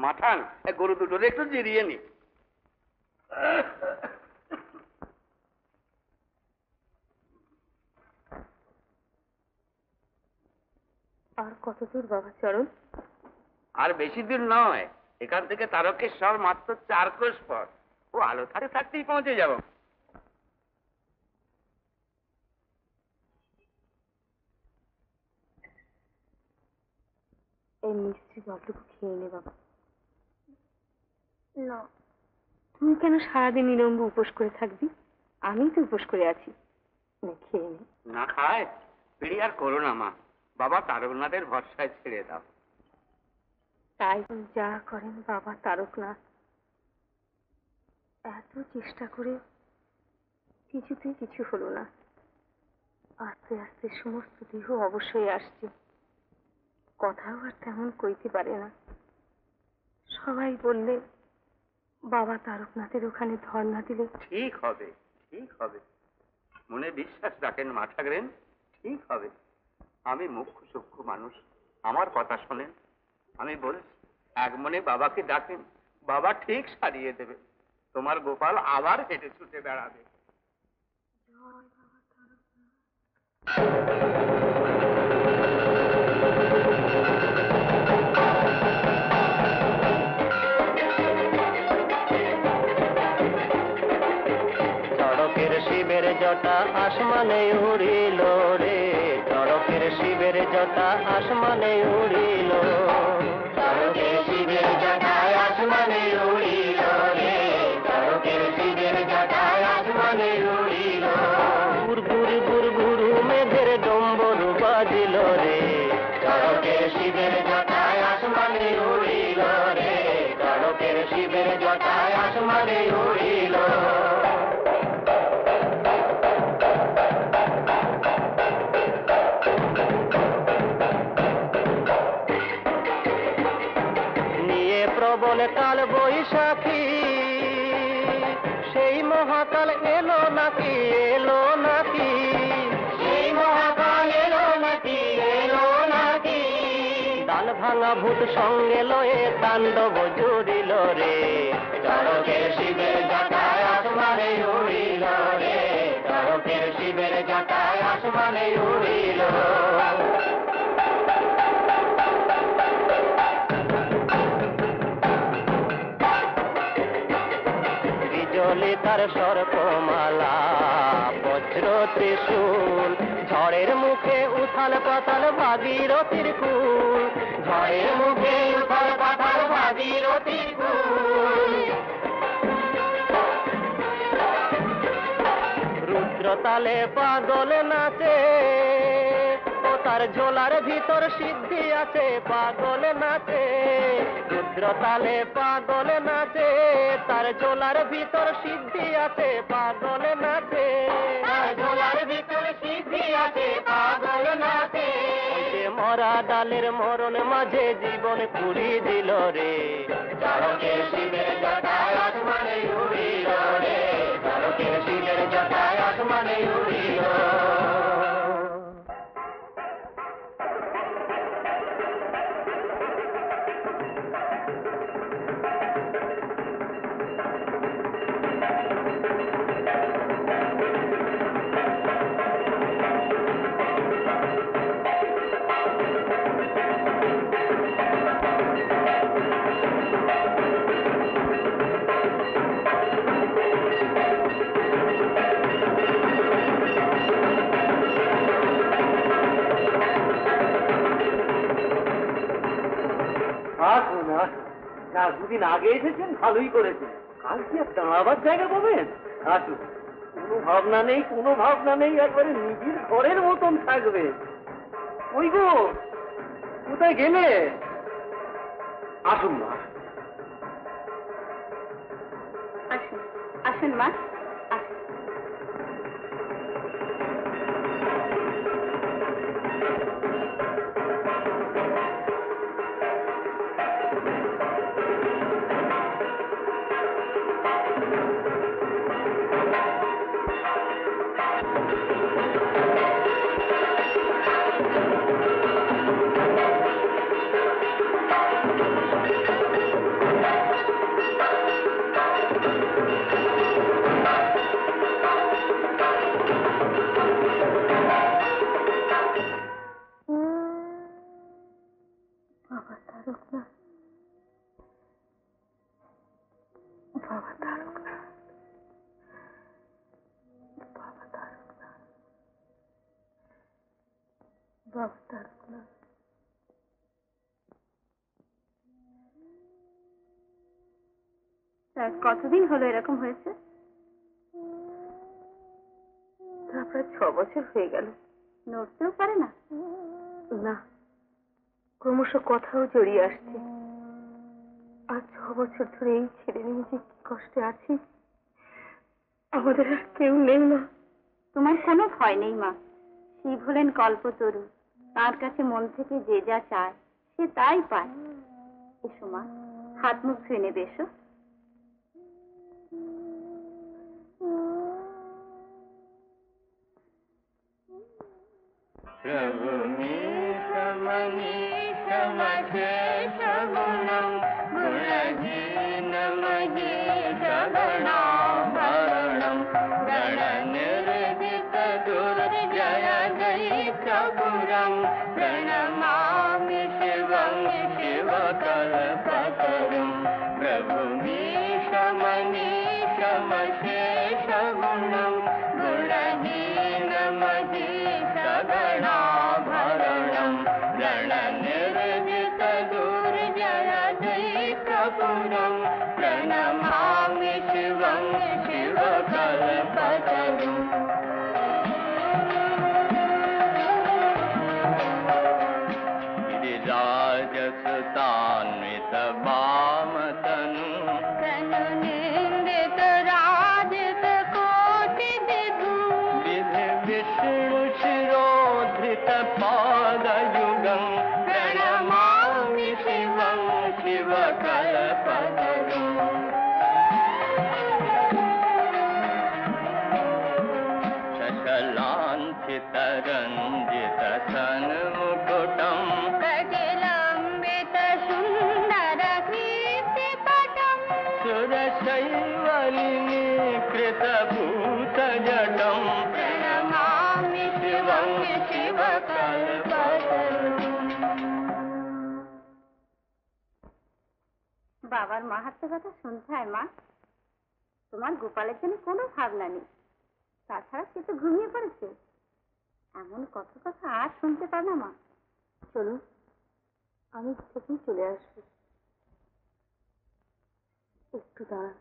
মাঠান গরু দুটোরে একটু জিরিয়ে নি। আর কত দূর বাবা চরণ? আর বেশি দূর নয়, এখান থেকে তারকেশ্বর মাত্র 4 ক্রোশ পথ। ও আলো ধারে থাকতেই পৌঁছে যাব। এই মিষ্টি জলটুকু খেয়ে নে বাবা। না, তুই কেন সারাদিন নিলম্ব উপোস করে থাকবি? আমি তো উপোস করে আছি, খেয়ে নে। না খায় পিড়ি আর করো না মা, বাবা তারকনাথের ভরসায় ছেড়ে দাও। তাই যা করেন বাবা তারকনাথ, এত চেষ্টা করে কিছুতেই কিছু হলো না। আস্তে আস্তে সমস্ত দেহ অবশ্যই আসছে, কথাও আর তেমন কইতে পারে না। সবাই বললে বাবা তারকনাথের ওখানে ধর্ণা দিলে ঠিক হবে, ঠিক হবে। মনে বিশ্বাস রাখেন মা ঠাকরেন, ঠিক হবে। আমি মুখ্য সূক্ষ্ম মানুষ, আমার কথা শোনেন। আমি বলছি এক মনে বাবাকে ডাকেন, বাবা ঠিক সারিয়ে দেবে। তোমার গোপাল আবার হেঁটে ছুটে বেড়াবে। চড়কের শিবের জটা আসমানে উড়িল রে, চড়কের শিবের জটা আসমানে উড়িল। চড়কের শিবের জটায় আসমানে উড়িল রে, চড়কের শিবের জটায় আসমানে উড়িল। গুড়গুড় গুড়গুড় মেঘের ডম্বর বাজিল রে, চড়কের শিবের জটায় আসমানে উড়িল রে, চড়কের শিবের জটায় আসমানে উড়িল। প্রবল কাল বৈশাখী সেই মহাকাল এলো নাকি, এলো নাকি, সেই মহাকাল এলো নাকি, এলো নাকি। ডাল ভাঙা ভূত সঙ্গে লয়ে তাণ্ডব জুড়িল রে, চড়কের শিবের জটায় আসমানে উড়িল রে, চড়কের শিবের জটায় আসমানে উড়িল। বিজলি তার সর্পমালা, বজ্র ত্রিশূল, ঝড়ের মুখে উথাল পাতাল ভাগীরথীর কুল, ঝড়ের মুখে উথাল পাতাল ভাগীরথীর কুল। রুদ্রতালে পাগল নাচে, ও তার ঝোলার ভিতর সিদ্ধি আছে, পাগল নাচে। রুদ্রতালে পাগল নাচে, তার ঝোলার ভিতর সিদ্ধি আছে, পাগল নাচে। তার ঝোলার ভিতর সিদ্ধি আছে, পাগল নাচে। ওই যে মরা ডালের মরণ মাঝে জীবন পুরি দিল রে, চড়কের শিবের জটায় আসমানে উড়িল রে, চড়কের শিবের জটায় আসমানে উড়িল। দুদিন আগে এসেছেন, ভালোই করেছেন। কাল কি আর দাঁড়াবার জায়গা পাবেন? আসুন, কোনো ভাবনা নেই, কোনো ভাবনা নেই, একবারে নিজের ঘরের মতন থাকবে। ওই গো, কোথায় গেলে? আসুন মা, আসুন আসুন মা, আসুন। কতদিন হলো এরকম হয়েছে? প্রায় 6 বছর হয়ে গেল। নড়তেও পারে না? না, ক্রমশ কথাও জড়িয়ে আসছে। আর 6 বছর ধরে এই ছেড়ে নিয়ে যে কি কষ্টে আছি, আমাদের আর কেউ নেই মা। তোমার কোনো ভয় নেই মা, শিব হলেন কল্পতরু, তার কাছে মন থেকে যে যা চায় সে তাই পায়। এসো মা, হাত মুখ ধুয়ে নেবে, এসো। প্রভু মনীষ মহেশ গুণম গুণহীন মহেশ গণাভరణম গণ নির্জিত দুর্জয় দৈত্যপুরম প্রণমামি শিবং শিবকল্পতরুম। প্রভু মনীষ মহেশ গুণম গুণহীন মহেশ গণাভరణম গণ নির্জিত দুর্জয় দৈত্যপুরম প্রণমামি শিবং শিবকল্পতরুম। गिरिराजसुतान्वित वामतनु तनु निंदित राजित कोटि विधु विधि विष्णु शिरोधृत पादयुगं प्रणमामि शिवं शिवकल्पतरुम्। सुरशैवलिनी कृतभूतजटं प्रणमामि शिवं शिवकल्पतरुम्। বাবার মাহাত্ম্য কথা শুনতে হয় মা। তোমার গোপালের জন্য কোনো ভাবনা নেই, তাছাড়া সে তো ঘুমিয়ে পড়েছে। এমন কত কথা আর শুনতে পার না মা। চলুন, আমি থেকেই চলে আসবো। একটু দাঁড়ান।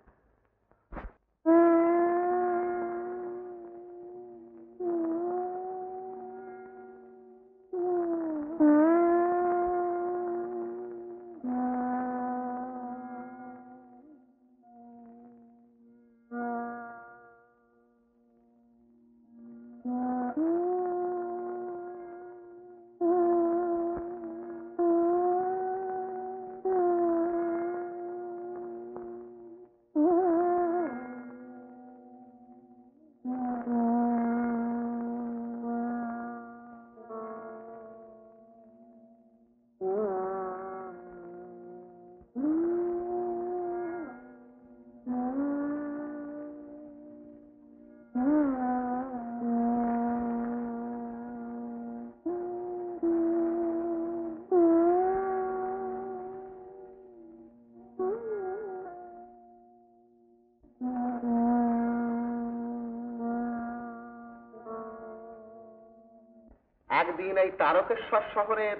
একদিন এই তারকেশ্বর শহরের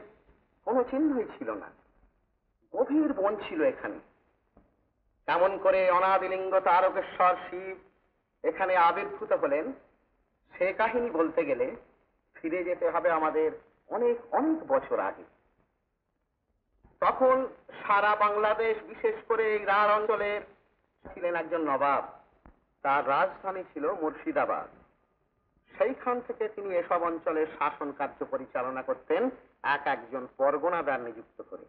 কোনো চিহ্নই ছিল না। গভীর বন ছিল এখানে। কেমন করে অনাদিলিঙ্গ তারকেশ্বর শিব এখানে আবির্ভূত হলেন সে কাহিনী বলতে গেলে ফিরে যেতে হবে আমাদের অনেক অনেক বছর আগে। তখন সারা বাংলাদেশ, বিশেষ করে এই রাঢ় অঞ্চলের ছিলেন একজন নবাব। তার রাজধানী ছিল মুর্শিদাবাদ। সেইখান থেকে তিনি এসব অঞ্চলের শাসন কার্য পরিচালনা করতেন একজন পরগনাদার নিযুক্ত করে।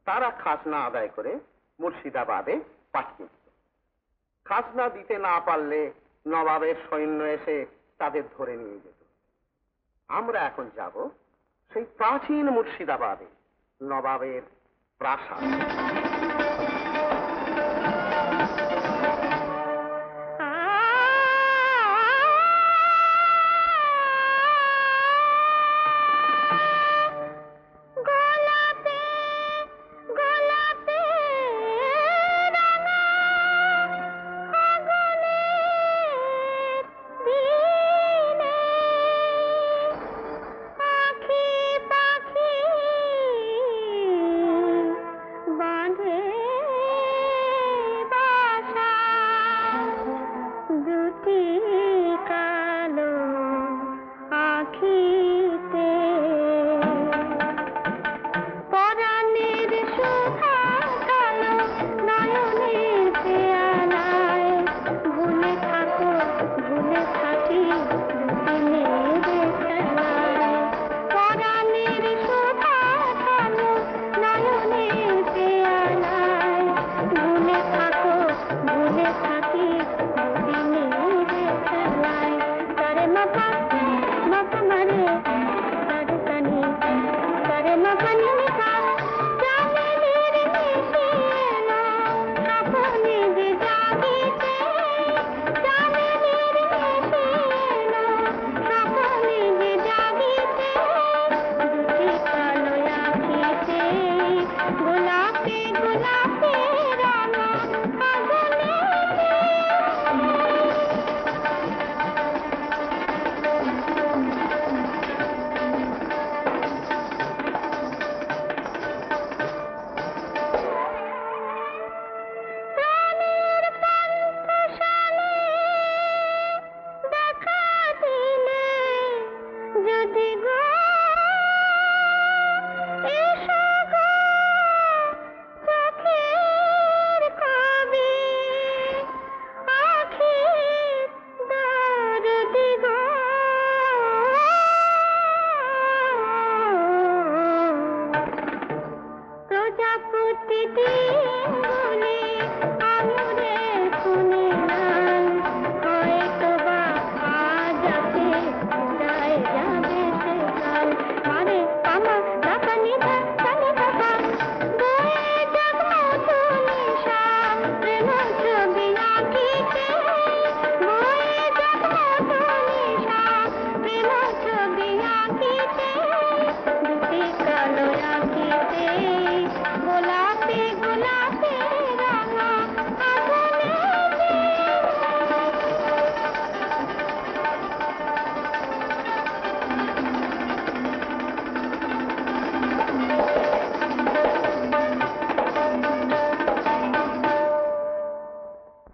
তারা খাজনা আদায় করে মুর্শিদাবাদে পাঠিয়ে দিত। খাজনা দিতে না পারলে নবাবের সৈন্য এসে তাদের ধরে নিয়ে যেত। আমরা এখন যাব সেই প্রাচীন মুর্শিদাবাদে, নবাবের প্রাসাদ। বাঁধ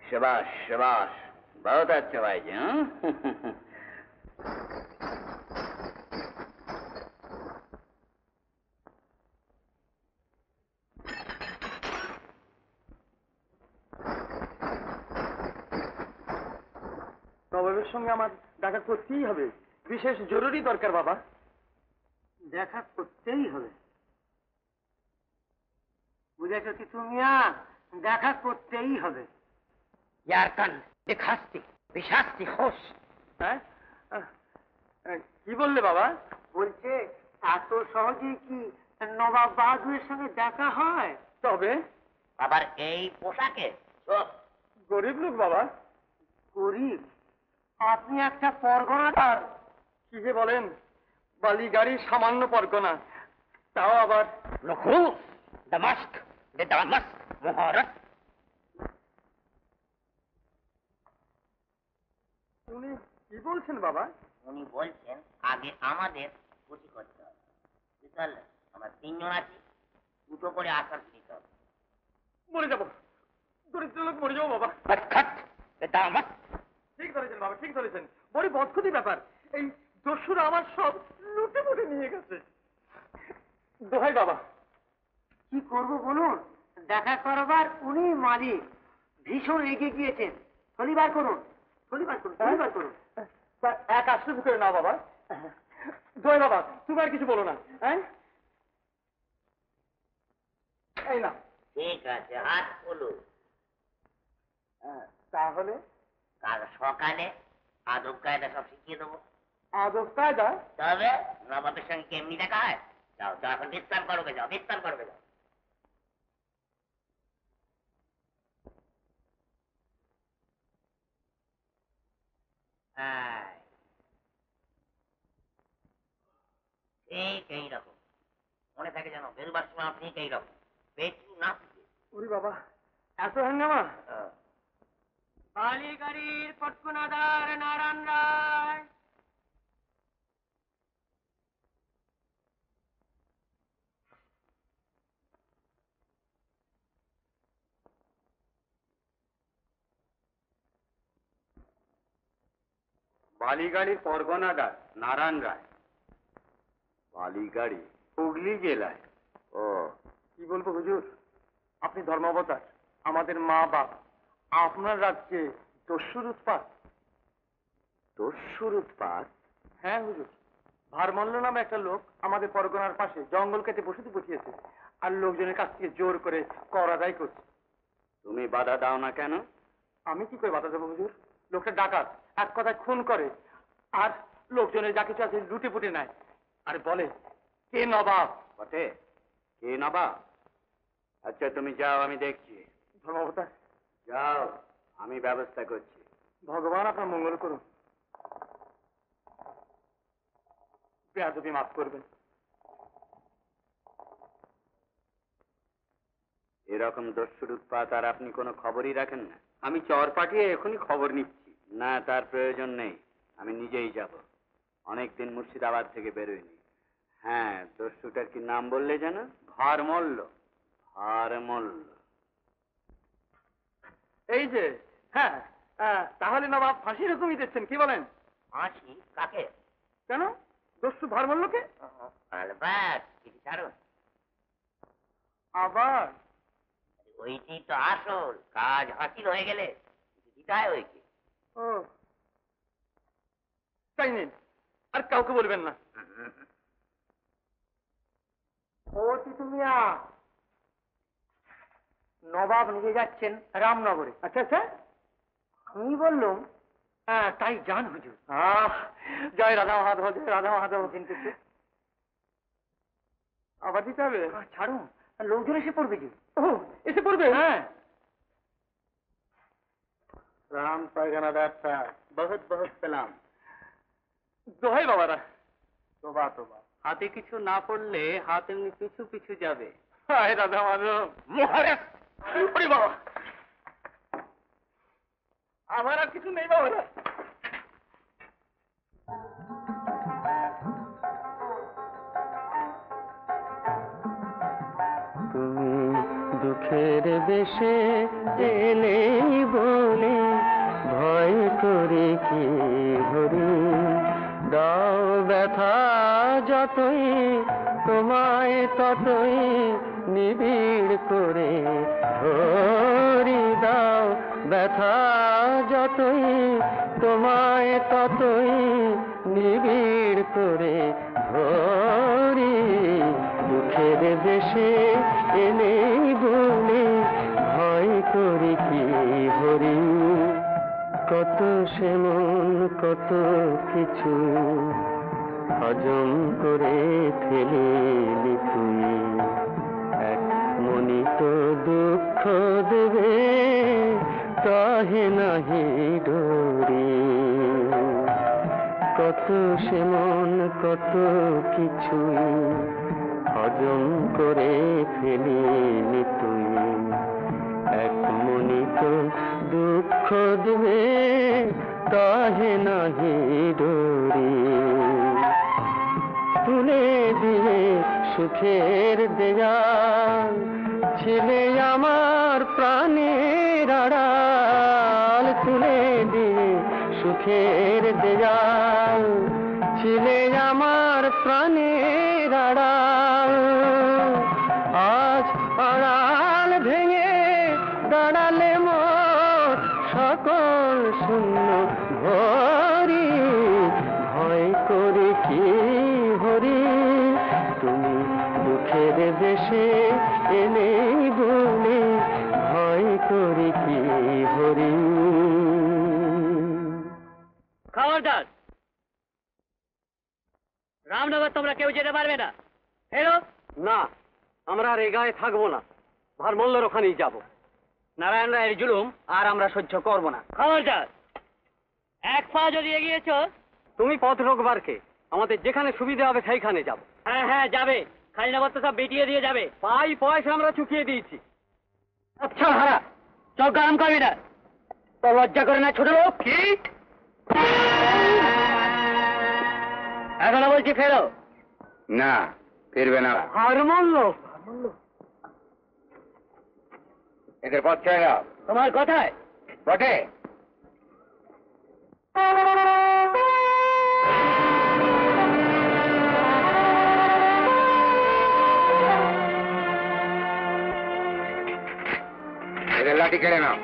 शाबाश शाबाश, बहुत अच्छा भाई जी। हाँ নবাবের সঙ্গে আমার দেখা করতেই হবে, বিশেষ জরুরি দরকার বাবা। দেখা করতেই হবে, বুঝেছো কি তুমিয়া? দেখা করতেই হবে। यारकन दिखास्ती विशास्ती होश। হ্যাঁ কি বললে বাবা? বলছে এত সহজে কি নবাব বাহাদুরের সঙ্গে দেখা হয়? তবে আবার এই পোশাকে গরিব লোক বাবা। গরিব? আপনি একটা পরগনাদার। কি যে বলেন, বালিগাড়ির সামান্য পরগনা, তাও আবার नखूस दमश्क बेदामस मुहारत। উনি কি বলছেন বাবা? উনি বলছেন আগে আমাদের ক্ষতি করতে হবে, বুঝতে পারলেন? আমরা তিনজন আছি, দুটো করে আসার দিতে হবে। মরে যাবো, দরিদ্র লোক মরে যাবো বাবা। मस्खत बेदामस। ঠিক ধরেছেন বাবা, ঠিক ধরেছেন। বড় বদখুতি ব্যাপার, এই দস্যুরা আমার সব লুটে পুটে নিয়ে গেছে। দোহাই বাবা। কি করব বলুন? দেখা করবার উনি মালিক, ভীষণ রেগে গিয়েছেন। শনিবার করুন, শনিবার করুন, শনিবার করুন। এক আশ্রয় করে নাও বাবা। দোহাই বাবা, তুমি আর কিছু বলো না। হ্যাঁ এই না। ঠিক আছে, হাত খুলুন। তাহলে কাল সকালে আদব কায়দা সব শিখিয়ে দেবো। আদব কায়দা? তবে নবাবের সঙ্গে কেমনি দেখা হয়? যাও যাও, এখন বিশ্রাম করবে, যাও বিশ্রাম করবে, যাও। ঠিক এইরকম মনে থাকে যেন, বেরোবার সময় ঠিক এইরকম পেটু না থাকে। ওরে বাবা, এত হাঙ্গামা! বালিগাড়ির পটকুনাদার নারায়ণ রায়। বালিগাড়ির পরগনাদার নারায়ণ রায়। বালিগাড়ি হুগলি জেলায়। ও কি বলবো হুজুর, আপনি ধর্মাবতার, আমাদের মা বাপ, আপনার রাজ্যে দস্যুর উৎপাত। দস্যুর উৎপাত? হ্যাঁ হুজুর, ভারমল্ল নামে একটা লোক আমাদের পরগনার পাশে জঙ্গল কেটে বসতি বসিয়েছে, আর লোকজনের কাছ থেকে জোর করে কর আদায় করছে। তুমি বাধা দাও না কেন? আমি কি করে বাধা দেবো হুজুর? লোকটা ডাকাত, এক কথায় খুন করে, আর লোকজনের যা কিছু আছে লুটে পুটে নেয়, আর বলে কে নবাব। বটে, কে নবাব? আচ্ছা তুমি যাও, আমি দেখছি। ধর্মাবতার, যাও, আমি ব্যবস্থা করছি। ভগবান আপনার মঙ্গল করুন। বেয়াদবি মাফ করবেন। এরকম দস্যুর উৎপাত আর আপনি কোনো খবরই রাখেন না? আমি চর পাঠিয়ে এখনই খবর নিচ্ছি। না, তার প্রয়োজন নেই, আমি নিজেই যাব। অনেকদিন মুর্শিদাবাদ থেকে বেরোয়নি। হ্যাঁ, দস্যুটার কি নাম বললে যেন? ভারমল্ল। ভারমল্ল। এই যে, হ্যাঁ, তাহলে নবাব ফাঁসির হুকুমই দিচ্ছেন, কি বলেন? হাসি কাকে? কেন, দস্যু ভারমল্লকে? ব্যাস, কিছু ছাড়ুন। আবার ওইটি তো আসল কাজ হাসিল হয়ে গেলে কিছু দিতে হয় ওইকে। ও তাই নিন, আর কাউকে বলবেন না। ও তিতুমিয়া, নবাব নিয়ে যাচ্ছেন রামনগরে। আচ্ছা আচ্ছা, আমি বললাম হ্যাঁ তাই যান হুজুর। জয় রাধা মাধব, জয় রাধা মাধব। কিন্তু আবার দিতে হবে? ছাড়ুন, লোকজন এসে পড়বে যে। ও এসে পড়বে? হ্যাঁ। রাম পায়খানাদার স্যার, বহুত বহুত সালাম। দোহাই বাবারা। তোবা তোবা, হাতে কিছু না পড়লে হাত এমনি পিছু পিছু যাবে। হায় রাধা মাধব। মহারাজ! ওরে বাবা, আমার আর কিছু নেই বাবারা। তুমি দুঃখের বেশে এলে বলে যতই তোমায় ততই নিবিড় করে ধরি দাও, ব্যথা যতই তোমায় ততই নিবিড় করে ধরি। দুঃখের দেশে এলে বলে ভয় করি কি হরি, কত সে মন কত কিছু হজম করে ফেলিলি তুই। এক মনি তো দুঃখ দেবে কাহে নাহি ডরি, কত সে মন কত কিছু হজম করে ফেলিলি তুই। এক মনি তো দুঃখ দেবে কাহে নাহি ডরি। তুলে দিয়ে সুখের দেয়াল ছিলে আমার প্রাণের আড়াল, তুলে দিয়ে সুখের দেয়াল ছিলে আমার প্রাণের আড়াল। আজ আড়াল ভেঙে দাঁড়ালে মোর সকল শূন্য ভরি, ভয় করি কি হরি, তুমি দুঃখের দেশে এলে বলে ভয় করি কি হরি। খবরদার, রামনগর তোমরা কেউ যেতে পারবে না। হেরো না, আমরা আর এই গায়ে থাকবো না, ভারমল্লর ওখানেই যাব। নারায়ণ রায়ের জুলুম আর আমরা সহ্য করব না। খবরদার, এক পা যদি এগিয়েছ। তুমি পথ রোকবার কে? আমাদের যেখানে সুবিধা হবে সেইখানে যাব। হ্যাঁ হ্যাঁ যাবে, খাজনাপত্র সব বেটিয়ে দিয়ে যাবে। পাই পয়সা আমরা চুকিয়ে দিয়েছি। আচ্ছা হারা, চোখ গরম করবি না। তো লজ্জা করে না ছোট লোক? কি এখনো বলছি ফেরো। না, ফিরবে না। ভারমল্ল, এদের পথ ছেড়ে দাও। তোমার কথায় বটে, এদের লাঠি কেড়ে নাও।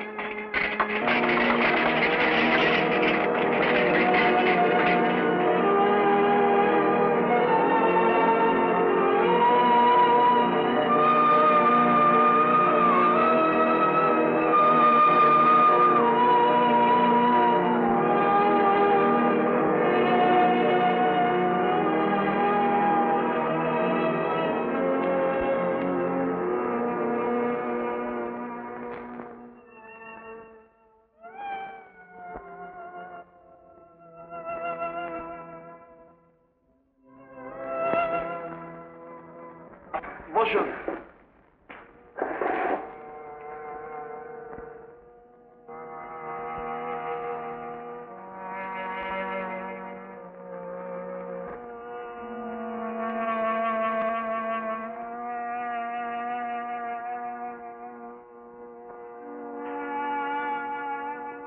বসুন।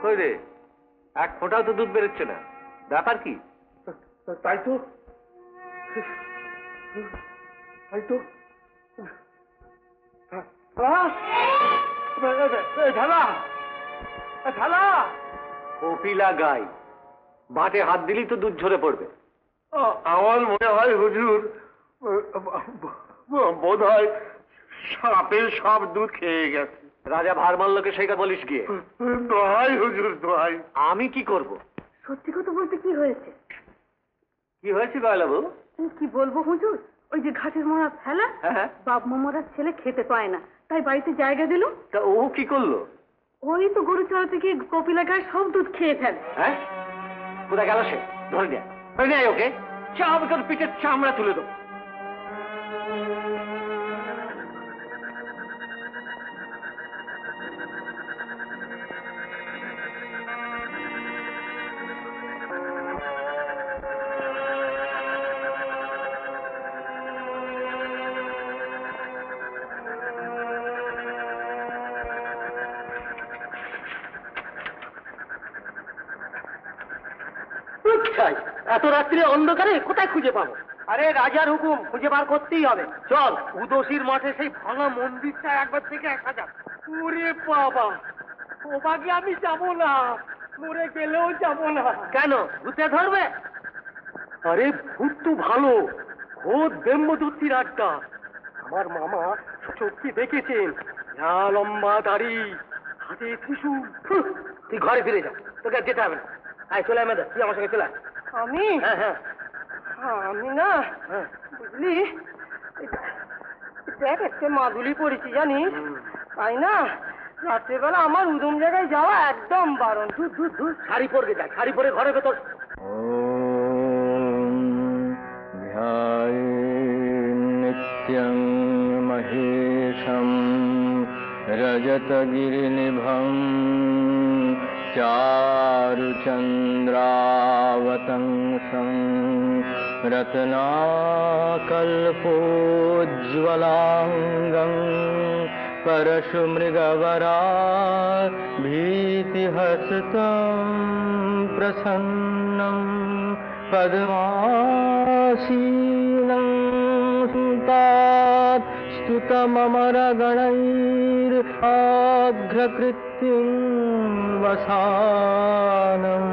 কই রে, এক ফোঁটাও তো দুধ বেরোচ্ছে না, ব্যাপার কি? তাই তো, তাই তো। ঢালা, ঢালা। কপিলা গাই, বাটে হাত দিলেই তো দুধ ঝরে পড়বে। আমার মনে হয় হুজুর, বোধ হয় সাপের সব দুধ খেয়ে গেছে। রাজা ভারমাল্যকে সেইটা বলিস গিয়ে। দোহাই হুজুর, দোহাই। আমি কি করব? সত্যি কথা বলতে কি হয়েছে? কি হয়েছে গয়লাবু? কি বলবো হুজুর, ওই যে ঘাটের মোড়া ফেলা, হ্যাঁ, বাপ মামার ছেলে খেতে পায় না, তাই বাড়িতে জায়গা দিল। তা ও কি করলো? ওই তো গরু চড়াতে গিয়ে কপিলা গায়ে সব দুধ খেয়ে ফেলে। হ্যাঁ, কোথায় গেল সে? ধরে নেয়, ধরে নেয় ওকে, চামড়া পিঠের চামড়া তুলে দেবো। এত রাত্রে অন্ধকারে কোথায় খুঁজে পাবো? আরে রাজার হুকুম খুঁজে বার করতেই হবে। চল উদোসির মাঠে সেই ভাঙা মন্দিরটা একবার থেকে আসা যাক। ওরে বাবা, ওবাকে আমি যাব না, মরে গেলেও যাব না। কেন, ভূতে ধরবে? আরে ভূত তো ভালো, খোদ ব্রহ্মদত্তির আড্ডা। আমার মামা চোখে দেখেছেন, লম্বা দাড়ি, হাতে ত্রিশূল। তুই ঘরে ফিরে যা, তোকে আর যেতে হবে না। আয় চলে আমাদের, তুই আমার সঙ্গে চলে আয়। আমি? হ্যাঁ হ্যাঁ। আমি না, বুঝলি, দেখ একটা মাদুলি পড়েছি জানিস, তাই না রাত্রেবেলা আমার উদম জায়গায় যাওয়া একদম বারণ। শাড়ি পরবে, যা শাড়ি পরে ঘরের ভেতর। नित्यं महेशं रजतगिरिनिभं चारुचन्द्रावतंसं रत्नाकल्पोज्ज्वलाङ्गं परशुमृगवरा भीतिहस्तं प्रसन्नं पद्मासीनं सुतात् स्तुतममरगणैराघ्रकृत्यं वसानम्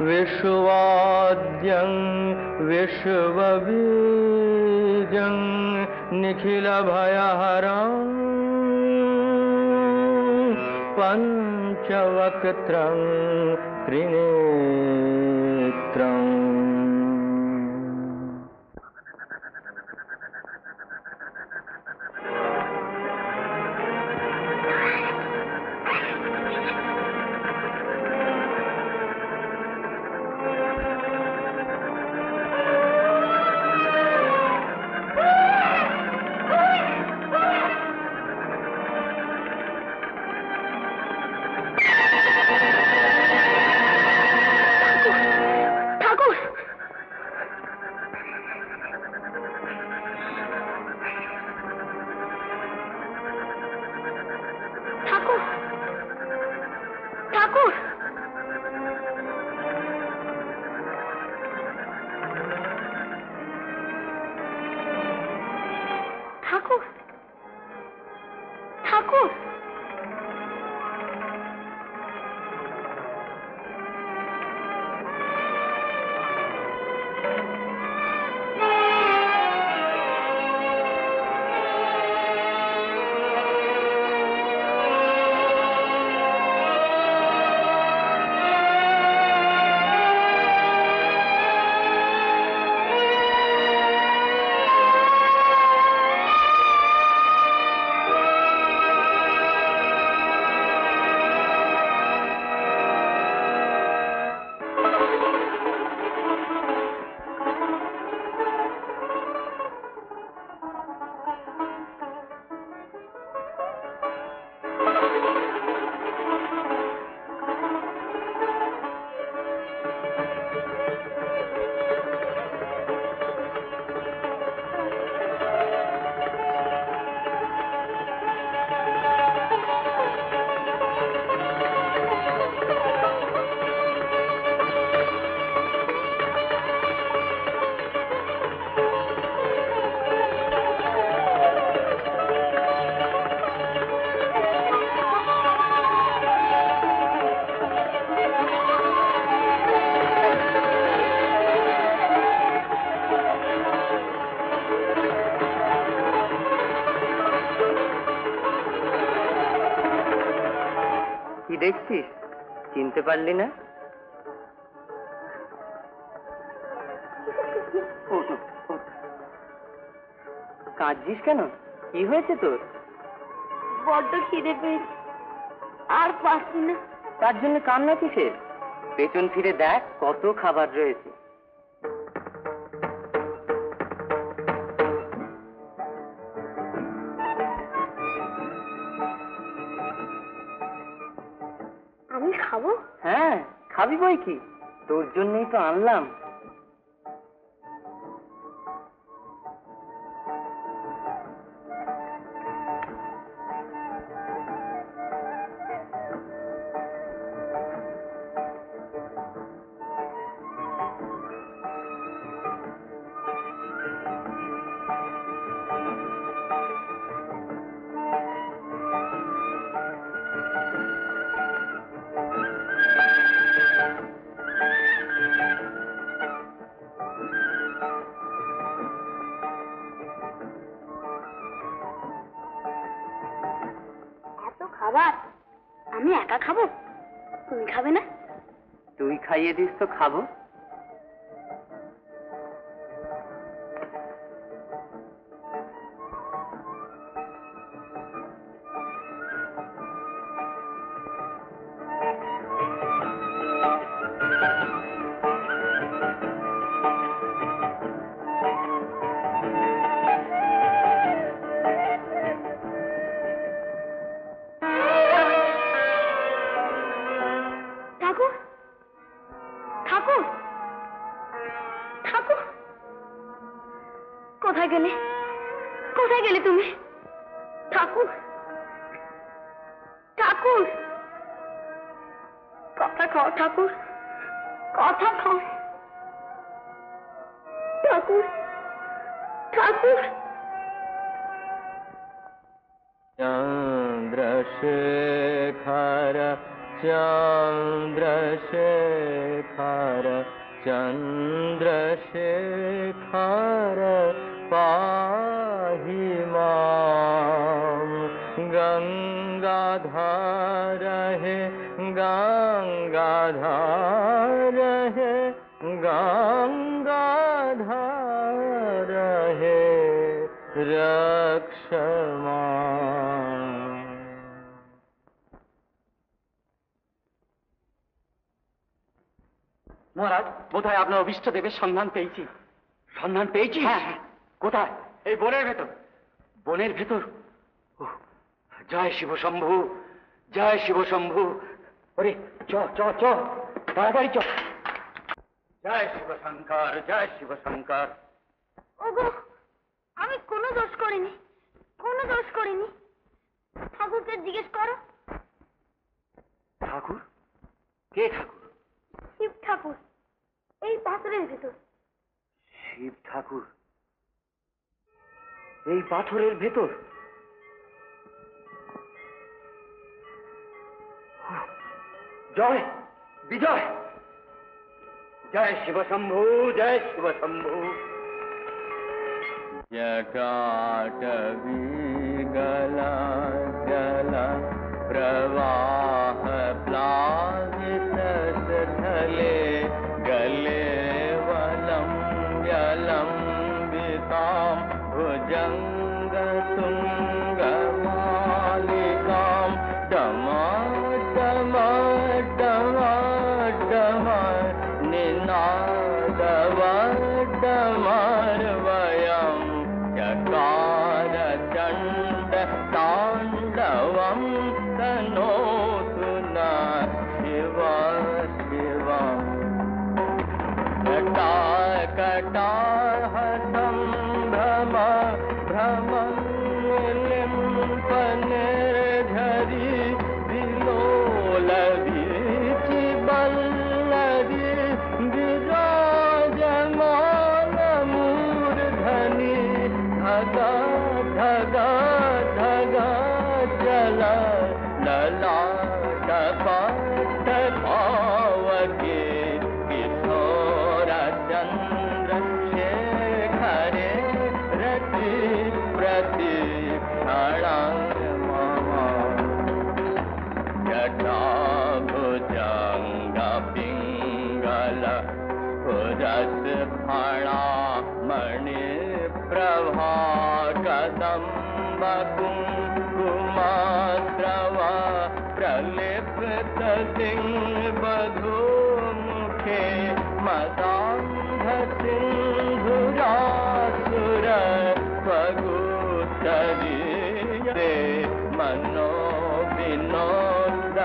विश्ववाद्यं विश्वबीजं निखिलभयहरं पञ्चवक्त्रं त्रिनेत्रम्। দেখছিস, চিনতে পারলি না? কাঁদছিস কেন? কি হয়েছে তোর? বড্ড খিদে পেয়েছে, আর পাচ্ছি না। তার জন্য কান্না কিসের? পেছন ফিরে দেখ, কত খাবার রয়েছে। আমি খাবো? হ্যাঁ, খাবি বই কি, তোর জন্যই তো আনলাম। একা খাবো? তুমি খাবে না? তুই খাইয়ে দিস তো খাবো। ঠাকুর, ঠাকুর, ঠাকুর, কোথায় গেলে? কোথায় গেলে তুমি? ঠাকুর, ঠাকুর, কথা খাও ঠাকুর, কথা খাও। ঠাকুর, ঠাকুর। चन्द्रशेखर चन्द्रशेखर चन्द्रशेखर पाहि मां गंगाधर हे गंगाधर हे गंगाधर हे रक्ष मां। মহারাজ, বোধহয় আপনার অভিষ্ট দেবের সন্ধান পেয়েছি। সন্ধান পেয়েছি? হ্যাঁ। কোথায়? এই বনের ভেতর। বনের ভেতর? জয় শিব শম্ভু, জয় শিব শম্ভু। ওরে চ চ চ, তাড়াতাড়ি চ। জয় শিব শঙ্কর, জয় শিব শঙ্কর। ওগো, আমি কোনো দোষ করিনি, কোনো দোষ করিনি। ঠাকুরকে জিজ্ঞেস করো। ঠাকুর? কে ঠাকুর? শিব ঠাকুর, এই পাথরের ভেতর। শিব ঠাকুর এই পাথরের ভেতর? জয় বিজয়, জয় শিব শম্ভু, জয় শিব শম্ভু। जटाटवी गला जला प्रवाह प्लावित स्थले गले वलं व्यलम्बितां भुजङ्गतुङ्गमालिकां डमाडमाडमाडम निनादवडमर्वयं चकार चण्ड ताण्डवं तनोतु न शिव शिवम्। कटाकटाह सम्भ्रम भ्रमं लिम्पनिर्झरि विलोलवीचिबल्लरि विराजमानमूर्धनि धगा धगा धगा चल ललाटपट पावके किशोरचन्द्रशेखरे रति प्रतिक्षणं मम जटाभुजङ्गपिङ्गल स्फुरत्फणामणिप्रभा कदम्बकुङ्कुमद्रव प्रलिप्तसिंहवधूमुखे मदान्धसिन्धुरासुर स्वगुत्तरीये मनो विनोदमद्भुतं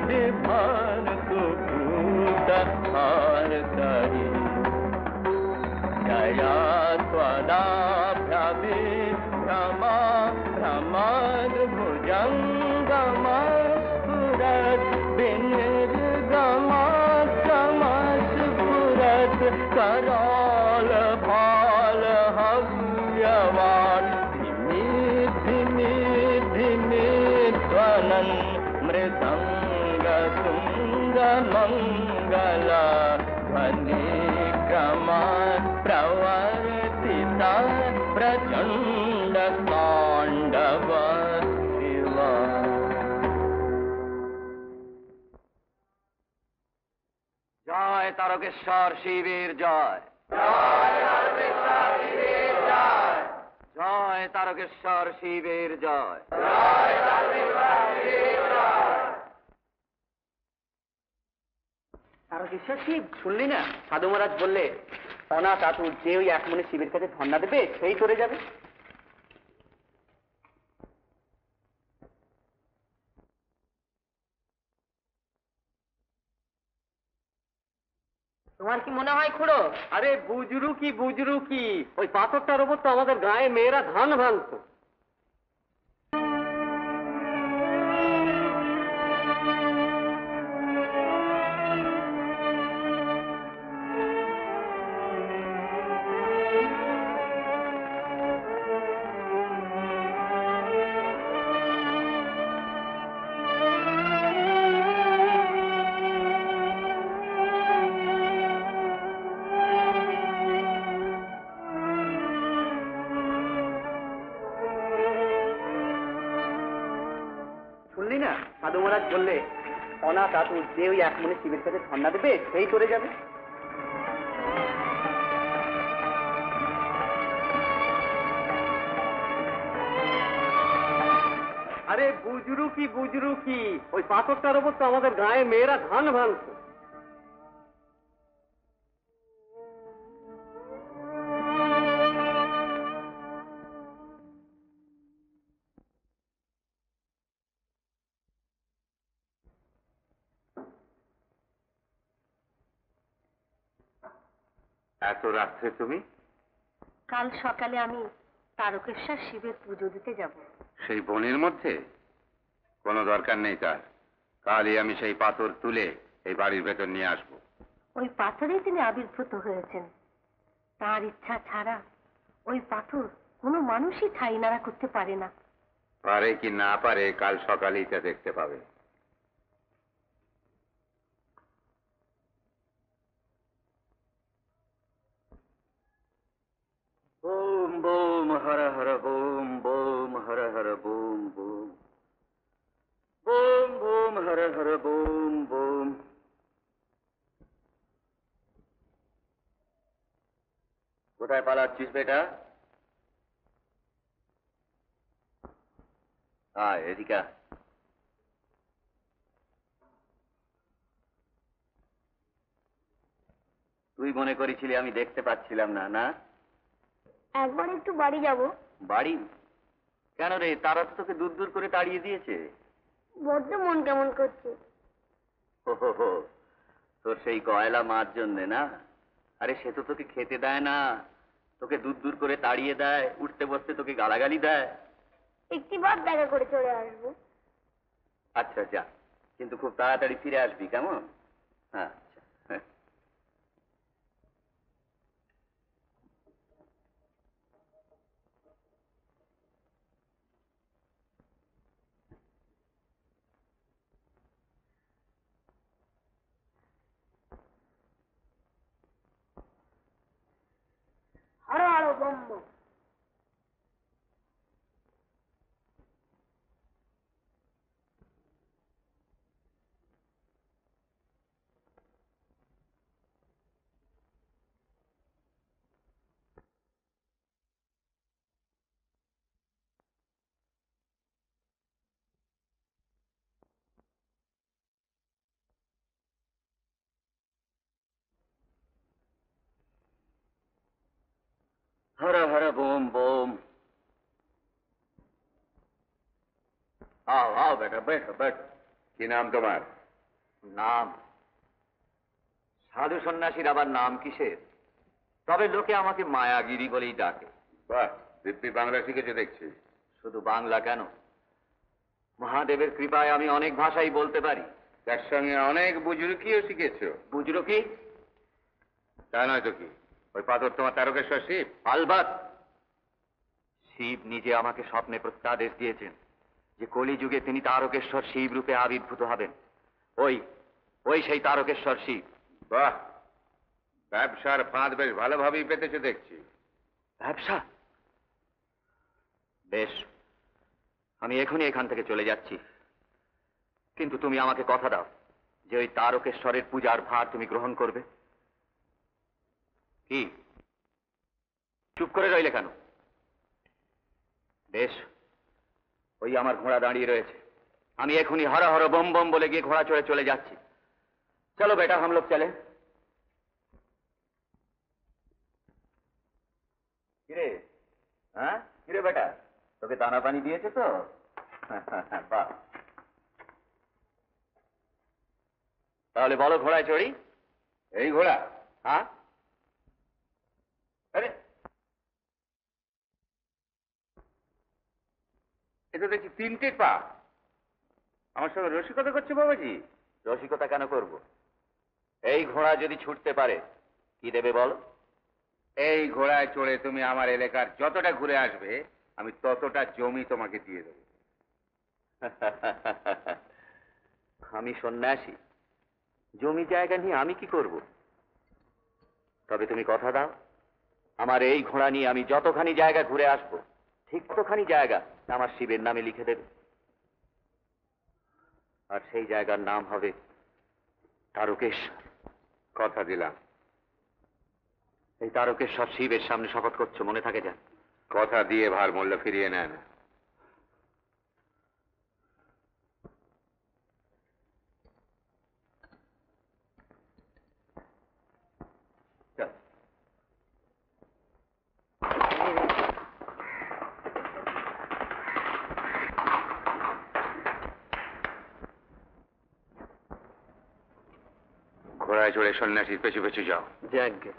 बिभर्तु भूतहर्तरि। जया त्वदाभ्यभिभ्रमा भ्रमद्भुजङ्गमस्फुरत् विनिर्गमक्रमस्फुरत् करालभालहव्यवान् धिमि धिमि धिमि ध्वनन् मृदङ्गतुङ्गमङ्गल ध्वनिक्रमान् प्रवर्तिता प्रचण्ड ताण्डव शिव। জয় তারকেশ্বর শিবের জয়, জয় তারকেশ্বর শিবের জয়। তারকেশ্বর শিব, শুনলি না সাধু মহারাজ বললে অনাথ আতুর যে ওই এক মনে শিবের কাছে ধর্ণা দেবে সেই চলে যাবে। তোমার কি মনে হয় খুড়ো? আরে বুজরু কি, ওই পাথরটার উপর তো আমাদের গায়ে মেয়েরা ধান ভাঙতো। শুনলি না সাধু মহারাজ বললে অনাথ আতুর যে ওই এক মনে শিবের কাছে ধর্ণা দেবে সেই চলে যাবে। আরে বুজরু কি, ওই পাথরটার উপর তো আমাদের গায়ে মেয়েরা ধান ভাঙতো। এত রাত্রে তুমি? কাল সকালে আমি তারকেশ্বর শিবের পুজো দিতে যাব। সেই বনের মধ্যে? কোনো দরকার নেই তার। কালই আমি সেই পাথর তুলে এই বাড়ির ভেতর নিয়ে আসবো। ওই পাথরেই তিনি আবির্ভূত হয়েছেন। তার ইচ্ছা ছাড়া ওই পাথর কোনো মানুষই ঠাই নাড়া করতে পারে না। পারে কি না পারে কাল সকালেই তা দেখতে পাবে। Bomb bomb Har Har bomb bomb Har Har bomb bomb, bomb bomb Har Har bomb bomb. কোথায় পালাচ্ছিস বেটা? আয় এদিকে আয়। তুই মনে করেছিলি আমি দেখতে পাচ্ছিলাম না, না? একবার একটু বাড়ি যাব। বাড়ি? কেন রে, তারা তো তোকে দূর দূর করে তাড়িয়ে দিয়েছে। বড্ড মন কেমন করছে। হো, তোর সেই গয়লা মার জন্যে না? আরে সে তো তোকে খেতে দেয় না, তোকে দূর দূর করে তাড়িয়ে দেয়, উঠতে বসতে তোকে গালাগালি দেয়। একটিবার দেখা করে চলে আসবো। আচ্ছা যা, কিন্তু খুব তাড়াতাড়ি ফিরে আসবি, কেমন? হ্যাঁ হ্যাঁ। আরো আরো bomb. Har Har bomb bomb. आओ बेटा, बैठो बैठो। কি নাম তোমার? নাম? সাধু সন্ন্যাসীর আবার নাম কিসের? তবে লোকে আমাকে মায়াগিরি বলেই ডাকে। বাহ, দিব্যি বাংলা শিখেছে দেখছি। শুধু বাংলা কেন, মহাদেবের কৃপায় আমি অনেক ভাষাই বলতে পারি। তার সঙ্গে অনেক বুজরুকিও শিখেছ। বুঝলো কি? তা নয় তো কি, ওই পাথর তোমার তারকেশ্বর শিব? আলবাত। শিব নিজে আমাকে স্বপ্নে প্রত্যাদেশ দিয়েছেন যে কলিযুগে তিনি তারকেশ্বর শিব রূপে আবির্ভূত হবেন। ওই সেই তারকেশ্বর শিব। বাহ, ব্যবসার ফাঁদ বেশ ভালোভাবেই পেতেছে দেখছি। ব্যবসা? বেশ, আমি এখনই এখান থেকে চলে যাচ্ছি, কিন্তু তুমি আমাকে কথা দাও যে ওই তারকেশ্বরের পূজার ভার তুমি গ্রহণ করবে। কি চুপ করে রইলে কেন? বেশ, ওই আমার ঘোড়া দাঁড়িয়ে রয়েছে। আমি এখনই হর হর বম বম বলে গিয়ে ঘোড়া চড়ে চলে যাচ্ছি। চলো বেটা, हम लोग চলে। কিরে, হ্যাঁ কিরে বেটা, তোকে দানা পানি দিয়েছে তো? বাহ, তাহলে বলো ঘোড়ায় চড়ি। এই ঘোড়া? হ্যাঁ। আরে এটা দেখছি 3টে পা। আমার সঙ্গে রসিকতা করছে বাবাজি? রসিকতা কেন করব? এই ঘোড়া যদি ছুটতে পারে কি দেবে বলো? এই ঘোড়ায় চড়ে তুমি আমার এলাকার যতটা ঘুরে আসবে আমি ততটা জমি তোমাকে দিয়ে দেবো। আমি সন্ন্যাসী, জমি জায়গা নিয়ে আমি কি করব? তবে তুমি কথা দাও, আমার এই ঘোড়া নিয়ে আমি যতখানি জায়গা ঘুরে আসবো ঠিক ততখানি জায়গা আমার শিবের নামে লিখে দেবে। আর সেই জায়গার নাম হবে তারকেশ্বর। কথা দিলাম। এই তারকেশ্বর শিবের সামনে শপথ করছো, মনে থাকে যা। কথা দিয়ে ভার মূল্য ফিরিয়ে নেয় না। চল। ঘোড়ায় চড়ে সন্ন্যাসীর পেছু পেছু যাও। যাজ্ঞে।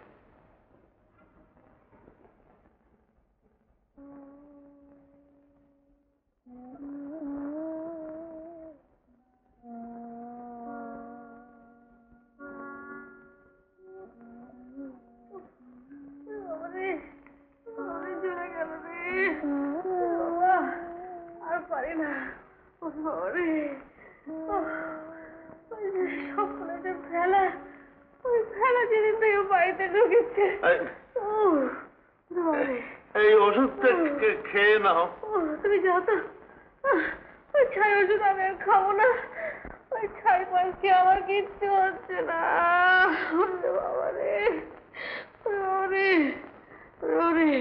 আর পারি না। সকলে যে ফেলা, ওই ফেলা যেদিন থেকে বাড়িতে ঢুকেছে। এই ওষুধটা খেয়ে নাও। তুমি যাও তো। ওই ছাই ওষুধ আমি আর খাবো না। ওই ছাই পাখি আমার কিচ্ছু হচ্ছে না। বাবা রে, রে রে,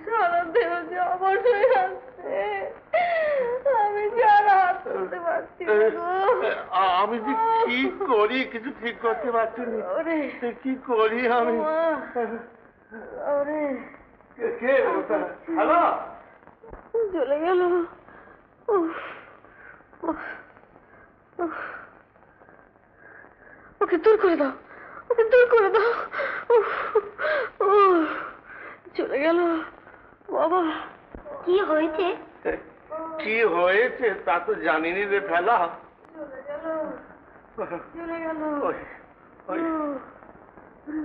সারা দেহ যে অবশ হয়ে যাচ্ছে। আমি যারা হাত তুলতে পারছি না গো। আমি যে কি করি কিছু ঠিক করতে পারছি না। ওরে কি করি আমি? ওরে কে? হ্যালো, চলে গেল। উফ, উফ, উফ। ওকে দূর করে দাও, ওকে দূর করে দাও। উফ, উফ, চলে গেল। বাবা, কি হয়েছে? কি হয়েছে তা তো জানিনি রে ফেলা। চলে গেল, চলে গেল। ওই, ওই।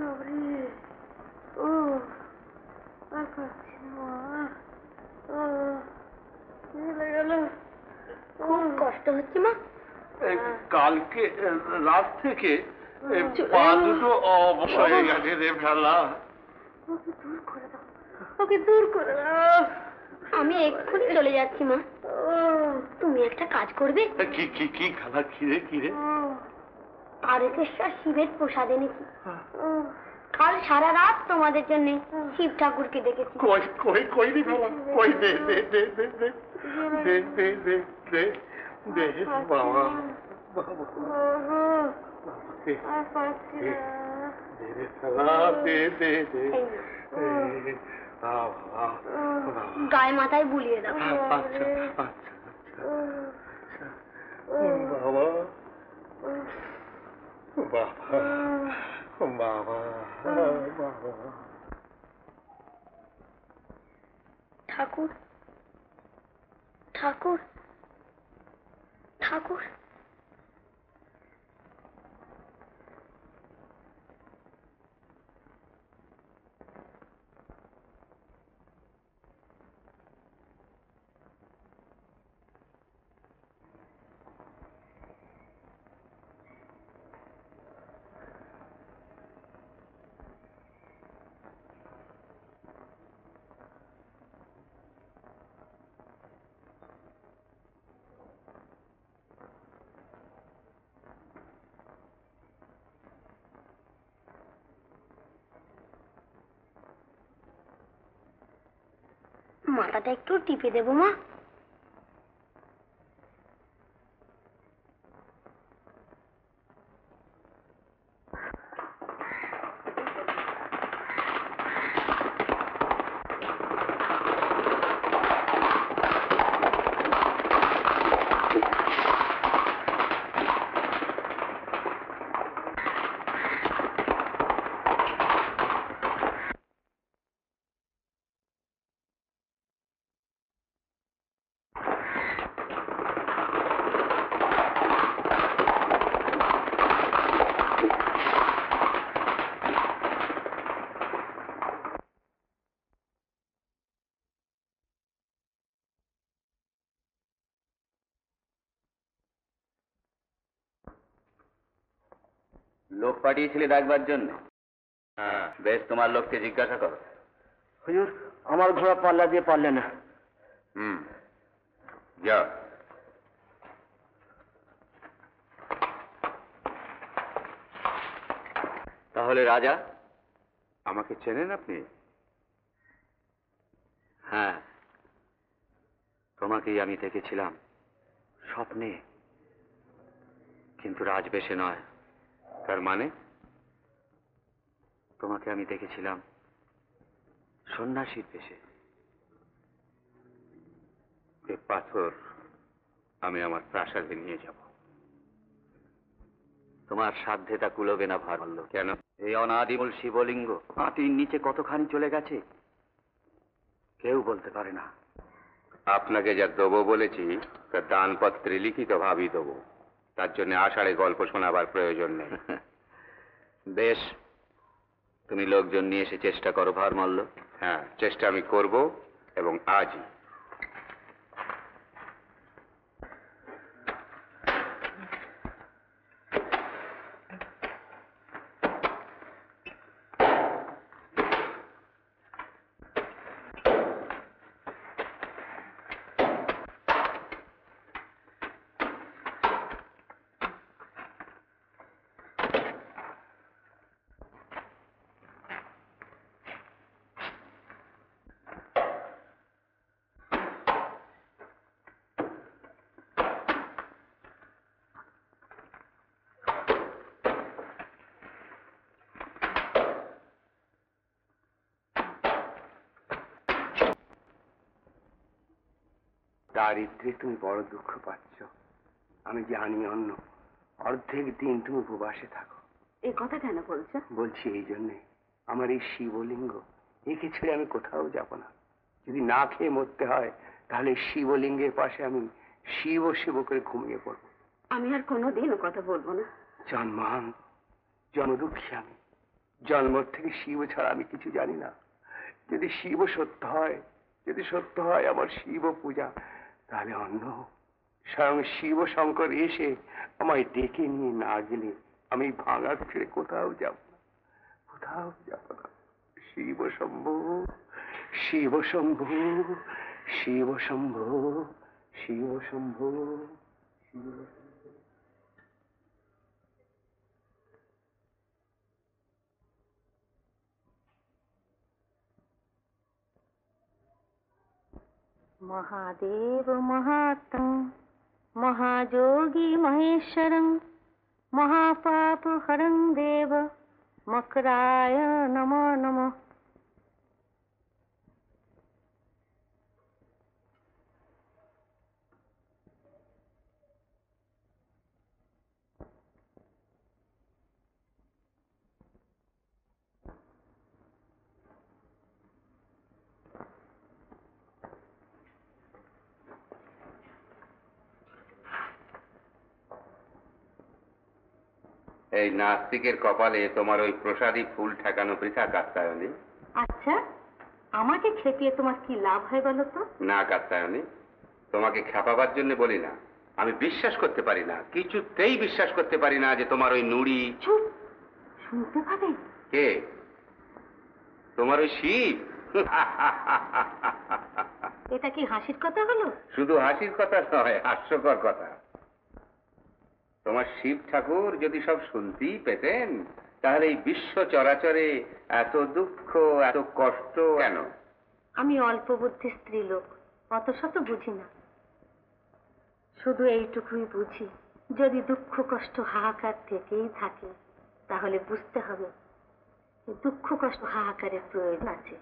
বাবরে, ও আর পাচ্ছি না বাবা। ও চলে গেল। খুব কষ্ট হচ্ছে মা। কালকে রাত থেকে চলে পা গেল। দুটো অবশ হয়ে গেছে রে ফেলা। ওকে দূর করে দাও, ওকে দূর করে দাও। আমি এক্ষুনি চলে যাচ্ছি মা। তুমি একটা কাজ করবে? কি কি কি খেলা? কিরে কিরে? তারকেশ্বর শিবের প্রসাদ এনেছি। কাল সারা রাত তোমাদের জন্য শিব ঠাকুরকে ডেকেছি। কই কই কই রে ফেলা? কই দে দে দে দে দে দে দে দে দে দে বাবা বাবা দে আর পাচ্ছি না। দে রে ফেলা দে দে দে। বাবা গায়ে মাথায় বুলিয়ে দাও। আচ্ছা আচ্ছা আচ্ছা বাবা বাবা বাবা বাবা। ঠাকুর, ঠাকুর, ঠাকুর। মাথাটা একটু টিপে দেবো মা? লোক পাঠিয়েছিলে ডাকবার জন্য? হ্যাঁ, বেশ, তোমার লোককে জিজ্ঞাসা করো। হুজুর, আমার ঘোড়া পাল্লা দিয়ে পারলে না। যাও। তাহলে রাজা, আমাকে চেনেন আপনি? হ্যাঁ, তোমাকেই আমি দেখেছিলাম স্বপ্নে, কিন্তু রাজবেশে নয়। তার মানে? তোমাকে আমি দেখেছিলাম সন্ন্যাসীর বেশে। এ পাথর আমি আমার প্রাসাদে নিয়ে যাব। তোমার সাধ্যে তা কুলোবে না ভার মাল্য। কেন? এই অনাদিমূল শিবলিঙ্গ মাটির নিচে কতখানি চলে গেছে কেউ বলতে পারে না। আপনাকে যা দেবো বলেছি তা দানপত্রে লিখিত ভাবই দেবো, তার জন্য আষাঢ়ে গল্প শোনাবার প্রয়োজন নেই। বেশ, তুমি লোকজন নিয়ে এসে চেষ্টা করো ভারমল্ল। হ্যাঁ, চেষ্টা আমি করব, এবং আজই। দারিদ্রে তুমি বড় দুঃখ পাচ্ছ, আমি জানি। অন্য অর্ধেক দিন তুমি উপবাসে থাকো। এই কথা কেন বলছো? বলছি এই জন্যে, আমার এই শিবলিঙ্গ, একে ছেড়ে আমি কোথাও যাব না। যদি না খেয়ে মরতে হয়, তাহলে শিবলিঙ্গের পাশে আমি শিব শিব করে ঘুমিয়ে পড়বো। আমি আর কোনোদিন ও কথা বলবো না। জন্মান জন্মদুঃখী আমি। জন্ম থেকে শিব ছাড়া আমি কিছু জানি না। যদি শিব সত্য হয়, যদি সত্য হয় আমার শিব পূজা, তাহলে অন্য স্বয়ং শিব শঙ্কর এসে আমায় ডেকে নিয়ে না গেলে আমি ভাঙার ছেড়ে কোথাও যাব না, কোথাও যাব না। শিব শম্ভু, শিব শম্ভু, শিব শম্ভু, শিব শম্ভু, শিব শম্ভু। महादेव महात्म महायोगी महेश्वरं महापाप हरं देव मकराय नमो नमः। এই নাস্তিকের কপালে তোমার ওই প্রসাদী ফুল ঠেকানো বৃথা কাত্তায়নী। আচ্ছা, আমাকে খেপিয়ে তোমার কি লাভ হয় বলো তো? না কাত্তায়নী, তোমাকে খেপাবার জন্য বলি না। আমি বিশ্বাস করতে পারি না, কিছুতেই বিশ্বাস করতে পারি না যে তোমার ওই নুড়ি। চুপ, শুনতে পাবে? কে? তোমার ওই শিব। এটা কি হাসির কথা হলো? শুধু হাসির কথা নয়, হাস্যকর কথা। তোমার শিব ঠাকুর যদি সব শুনতেই পেতেন, তাহলে এই বিশ্ব চরাচরে এত দুঃখ, এত কষ্ট কেন? আমি অল্প বুদ্ধি স্ত্রী লোক, অত শত বুঝি না। শুধু এইটুকুই বুঝি, যদি দুঃখ কষ্ট হাহাকার থেকেই থাকে তাহলে বুঝতে হবে দুঃখ কষ্ট হাহাকারের প্রয়োজন আছে।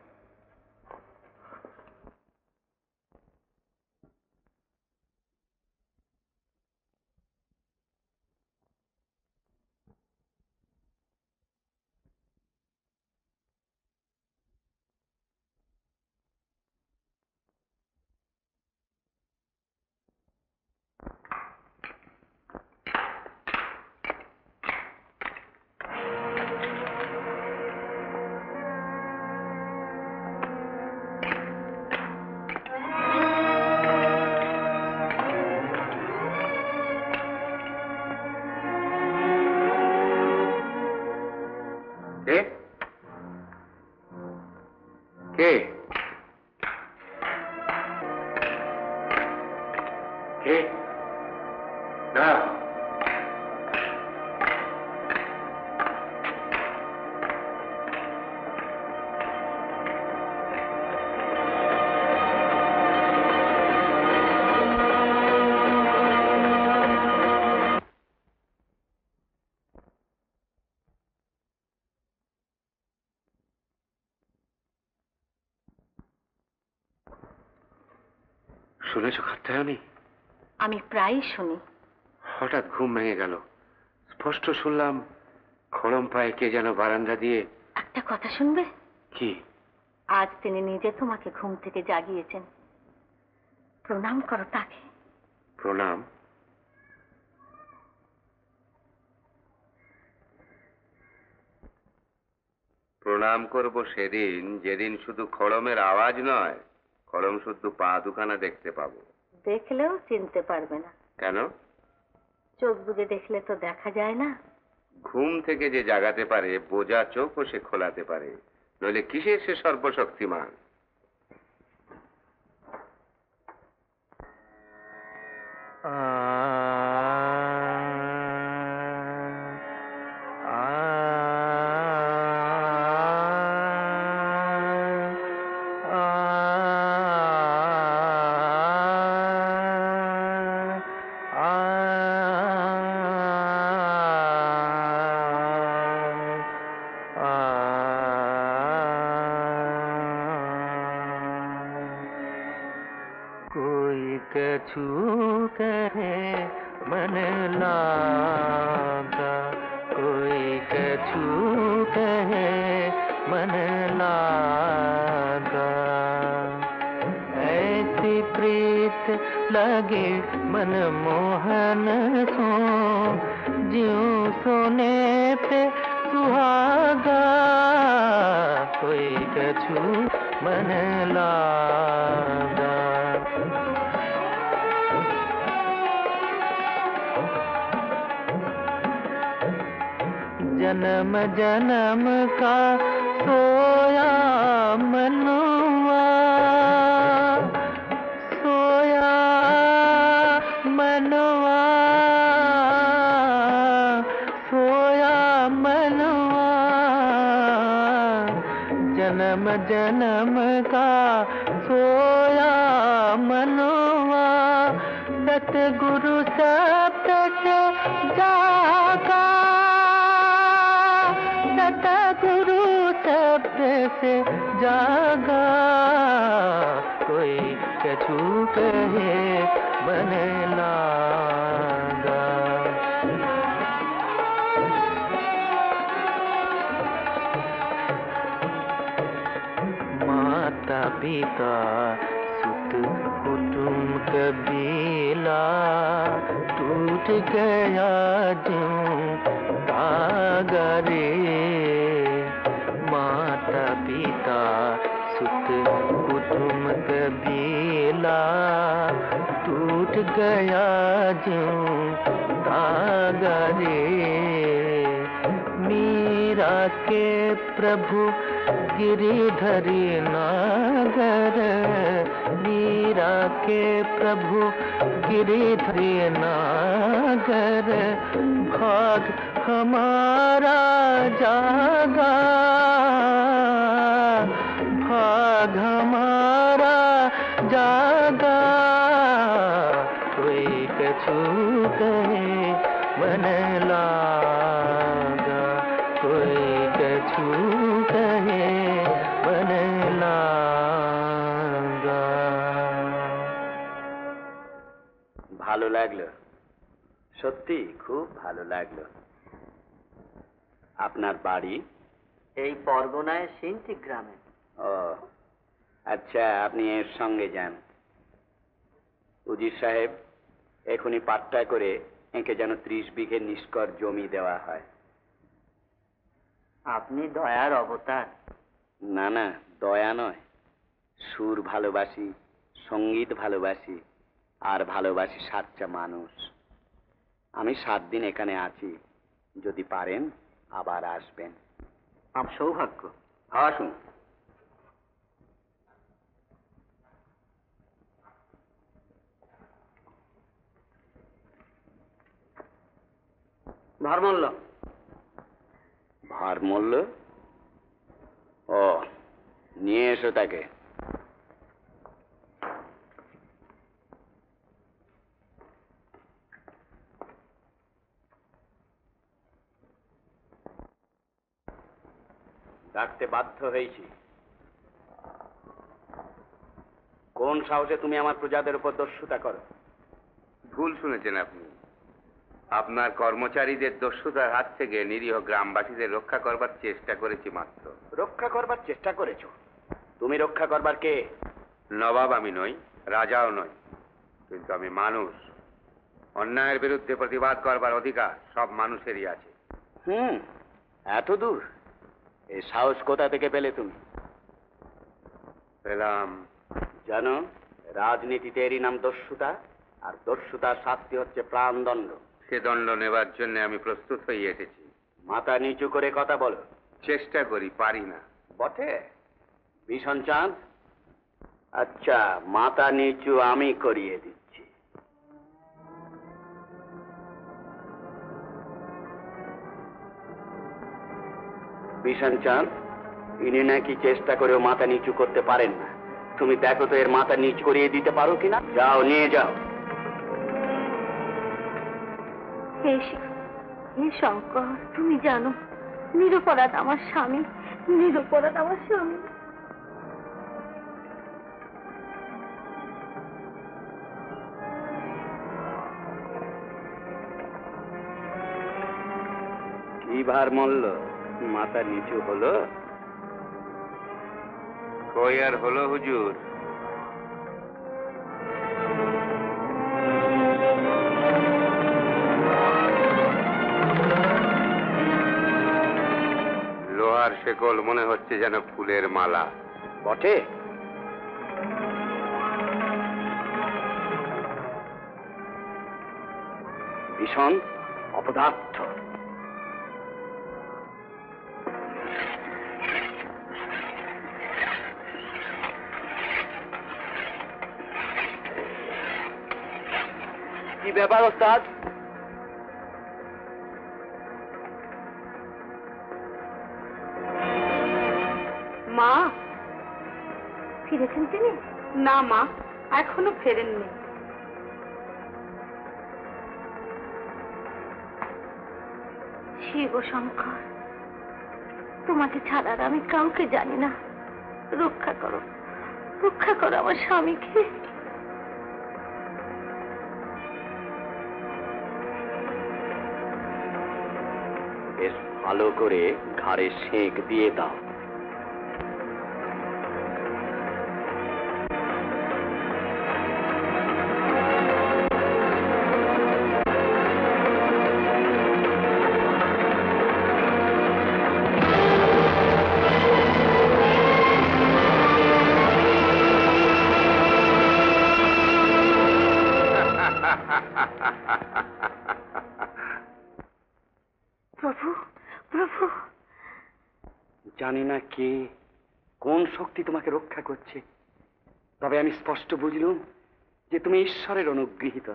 কে কে না শুনেছ কাত্যায়নী? আমি প্রায়ই শুনি। হঠাৎ ঘুম ভেঙে গেল, স্পষ্ট শুনলাম খড়ম পায়ে কে যেন বারান্দা দিয়ে। একটা কথা শুনবে? কি? আজ তিনি নিজে তোমাকে ঘুম থেকে জাগিয়েছেন, প্রণাম করো তাকে। প্রণাম? প্রণাম করব সেদিন যেদিন শুধু খড়মের আওয়াজ নয়, খড়ম শুদ্ধ পা দুখানা দেখতে পাবো। দেখলেও চিনতে পারবে না। কেন? চোখ বুজে দেখলে তো দেখা যায় না। ঘুম থেকে যে জাগাতে পারে বোঝা চোখও সে খোলাতে পারে, নইলে কিসের সে সর্বশক্তিমান? कछु कहे मन लागा, कोई कछु कहे मन लागा, ऐसी प्रीत लगे मन मोहन सो, ज्यों सोने पे सुहागा, कोई कछु मन लागा। जन्म जन्म का सोया मनुआ, सोया मनवा, सोया मनवा, जन्म जन्म का सोया मनवा, सतगुरु शब्द से जागा, सतगुरु शब्द से जागा, कोई कछु कहे मन लागा। माता पिता सुत कुटुंब कबीला, टूट गया ज्यों धागा रे, माता पिता सुत कुटुंब कबीला, टूट गया ज्यों धागा रे, मीरा के प्रभु गिरिधरी नागर, मीरा के प्रभु गिरिधरी नागर, भाग हमारा जागा, भाग हमारा बन लागा, कोई कछु कहे बन लागा। ভালো লাগলো, সত্যি খুব ভালো লাগলো। আপনার বাড়ি? এই পরগনায় সিন্টি গ্রামে। ও আচ্ছা, আপনি এর সঙ্গে যান। উজির সাহেব, এখনই পাট্টা করে একে যেন 30 বিঘে নিষ্কর জমি দেওয়া হয়। আপনি দয়ার অবতার। না না, দয়া নয়, সুর ভালোবাসি, সঙ্গীত ভালোবাসি, আর ভালোবাসি সাচ্চা মানুষ। আমি 7 দিন এখানে আছি, যদি পারেন আবার আসবেন। আমার সৌভাগ্য। আসুন। ভারমল্ল। ভারমল্ল? ও, নিয়ে এসো তাকে। ডাকতে বাধ্য হয়েছি। কোন সাহসে তুমি আমার প্রজাদের উপর দস্যুতা করো? ভুল শুনেছেন আপনি। আপনার কর্মচারীদের দস্যুতার হাত থেকে নিরীহ গ্রামবাসীদের রক্ষা করবার চেষ্টা করেছি মাত্র। রক্ষা করবার চেষ্টা করেছো? তুমি রক্ষা করবার কে? নবাব আমি নই, রাজাও নই, কিন্তু আমি মানুষ। অন্যায়ের বিরুদ্ধে প্রতিবাদ করবার অধিকার সব মানুষেরই আছে। এত দূর? এই সাহস কোথা থেকে পেলে তুমি? পেলাম। জানো, রাজনীতিতে এরই নাম দস্যুতা, আর দস্যুতার শাস্তি হচ্ছে প্রাণদণ্ড। সে দণ্ড নেবার জন্য আমি প্রস্তুত হয়ে এসেছি। মাথা নিচু করে কথা বলো। চেষ্টা করি, পারি না। বটে? ভীষণ চাঁদ? আচ্ছা, মাথা নিচু আমি করিয়ে দিচ্ছি। ভীষণ চাঁদ, ইনি নাকি চেষ্টা করেও মাথা নিচু করতে পারেন না। তুমি দেখো তো এর মাথা নিচু করিয়ে দিতে পারো কিনা। যাও, নিয়ে যাও। হে শিব, হে শঙ্কর, তুমি জানো নিরপরাধ আমার স্বামী, নিরপরাধ আমার স্বামী। কি ভার মল্ল, মাথা নিচু হলো? কই আর হলো হুজুর। লোহার শেকল মনে হচ্ছে যেন ফুলের মালা। বটে? ভীষণ অপদার্থ। কি ব্যাপার ওস্তাদ? মা ফিরেছেন তিনি? না মা, এখনো ফেরেননি। শিব শঙ্কর, তোমাকে ছাড়া আর আমি কাউকে জানি না। রক্ষা করো, রক্ষা করো আমার স্বামীকে। বেশ ভালো করে ঘাড়ে সেঁক দিয়ে দাও। প্রভু, প্রভু। জানি না কে, কোন শক্তি তোমাকে রক্ষা করছে, তবে আমি স্পষ্ট বুঝলুম যে তুমি ঈশ্বরের অনুগৃহীত।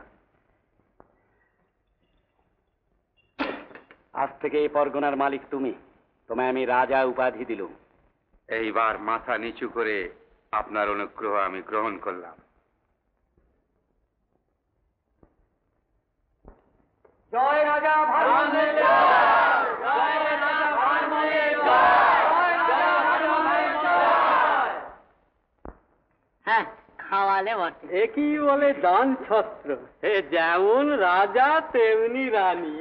আজ থেকে এই পরগনার মালিক তুমি। তোমায় আমি রাজা উপাধি দিলুম। এইবার মাথা নিচু করে আপনার অনুগ্রহ আমি গ্রহণ করলাম। জয় রাজা ভারমলের জয়, জয় রাজা ভারমলের জয়, জয় রাজা ভারমলের জয়। হ্যাঁ, খাওয়ালে বটে। একই বলে দান ছত্র, হে যেমন রাজা তেমনি রানী।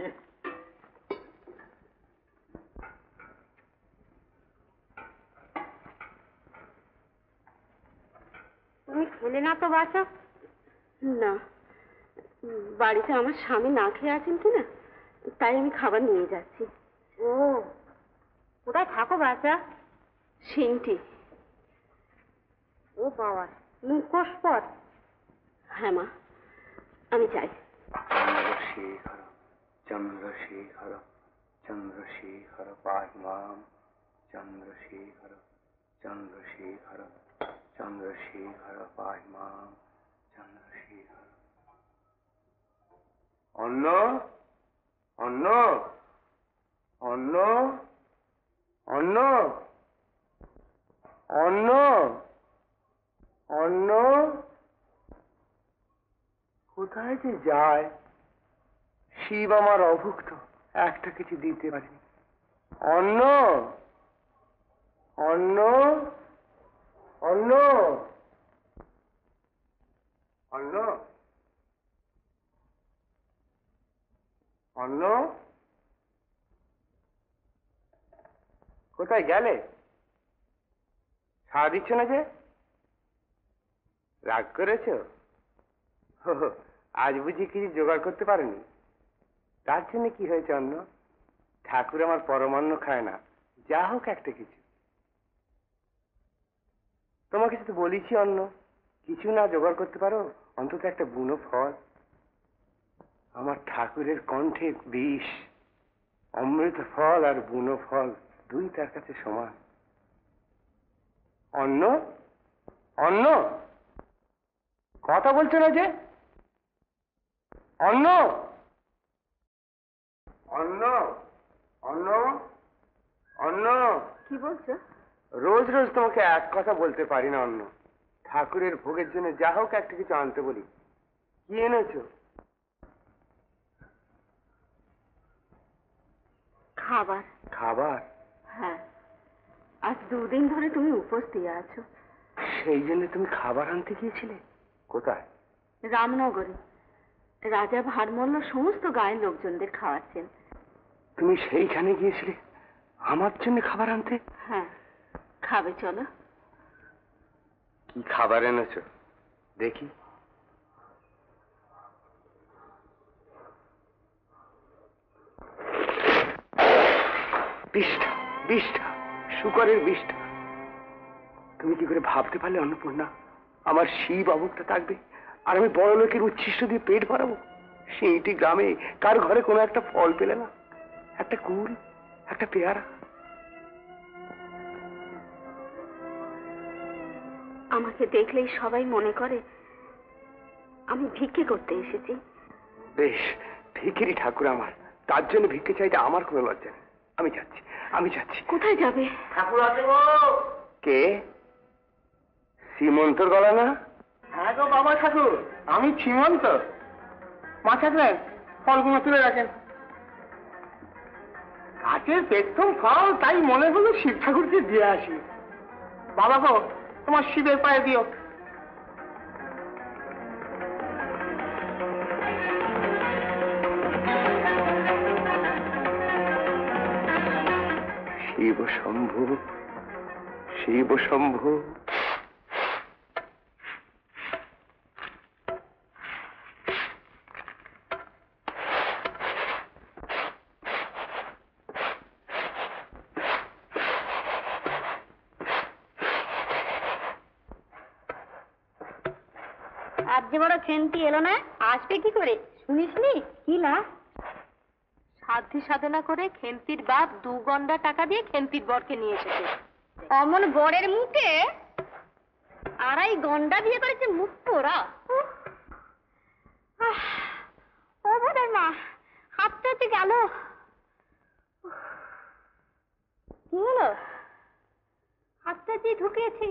তুমি খেলে না তো বাছা? না, বাড়িতে আমার স্বামী না খেয়ে আছেন কিনা, তাই আমি খাবার নিয়ে যাচ্ছি। ও, কোথায় থাকো বাছা? সিংটি। ও বাবা, মুখোশ পথ। হ্যাঁ মা, আমি যাই। চন্দ্রশেখর চন্দ্রশেখর চন্দ্রশেখর পাহি মাম, চন্দ্রশেখর চন্দ্রশেখর চন্দ্রশেখর পাহি মাম, চন্দ্রশেখর। অন্ন অন্ন অন্ন অন্ন অন্ন অন্ন কোথায় যে যায়? শিব আমার অভুক্ত, একটা কিছু দিতে পারিনি। অন্ন অন্ন অন্ন অন্ন অন্ন কোথায় গেলে? সাড়া দিচ্ছ না যে? রাগ করেছ? আজ বুঝি কিছু জোগাড় করতে পারেনি? তার জন্য কি হয়েছে অন্ন? ঠাকুর আমার পরমান্ন খায় না, যা হোক একটা কিছু। তোমাকে তো বলেছি অন্ন, কিছু না জোগাড় করতে পারো অন্তত একটা বুনো ফল। আমার ঠাকুরের কণ্ঠে বিষ, অমৃত ফল আর বুনো ফল দুই তার কাছে সমান। অন্ন অন্ন কথা বলছো না যে? অন্ন অন্ন অন্ন অন্ন। কি বলছো? রোজ রোজ তোমাকে এক কথা বলতে পারি না অন্ন। ঠাকুরের ভোগের জন্য যা হোক একটা কিছু আনতে বলি। কি এনেছো? খাবার। খাবার? হ্যাঁ, আজ দুদিন ধরে তুমি উপোস দিয়ে আছো। সেই জন্য তুমি খাবার আনতে গিয়েছিলে? কোথায়? রামনগরে। রাজা ভারমল্ল সমস্ত গায়ের লোকজনদের খাওয়াচ্ছেন। তুমি সেইখানে গিয়েছিলে আমার জন্য খাবার আনতে? হ্যাঁ, খাবে চলো। কি খাবার এনেছো দেখি? বিষ্ঠা, বিষ্ঠা, শুকরের বিষ্ঠা। তুমি কি করে ভাবতে পারলে অন্নপূর্ণা আমার শিব অভুক্ত থাকবে আর আমি বড় লোকের উচ্ছিষ্ট দিয়ে পেট ভরাবো? সেইটি গ্রামে কার ঘরে কোনো একটা ফল পেলে না, একটা কুল, একটা পেয়ারা। আমাকে দেখলেই সবাই মনে করে আমি ভিক্ষে করতে এসেছি। বেশ, ভিখিরি ঠাকুর আমার, তার জন্য ভিক্ষে চাইতে আমার কোনো লজ্জা নেই। আমি যাচ্ছি, আমি যাচ্ছি। কোথায় যাবে? ঠাকুর আছে গো। কে? শ্রীমন্তর গলা না? হ্যাঁ গো বাবা ঠাকুর, আমি শ্রীমন্ত। মা ঠাকুর, ফলগুলো তুলে রাখেন। গাছের প্রথম ফল, তাই মনে হলো শিব ঠাকুরকে দিয়ে আসি। বাবা গো, তোমার শিবের পায়ে দিও। শিব শম্ভু, শিব শম্ভু। আজ যে বড় খেন্তি এলো না, আসবে কি করে শুনিসনি? কি না? সাধ্যি সাধনা করে খেন্তির বাপ 2 গন্ডা টাকা দিয়ে খেন্তির বরকে নিয়ে এসেছে। অমন বরের মুখে 2.5 গন্ডা দিয়ে করেছে মুখ পোড়া। ও বোধের মা, হাতটা হচ্ছে গেল। কি হলো? হাতটা যে ঢুকিয়েছি,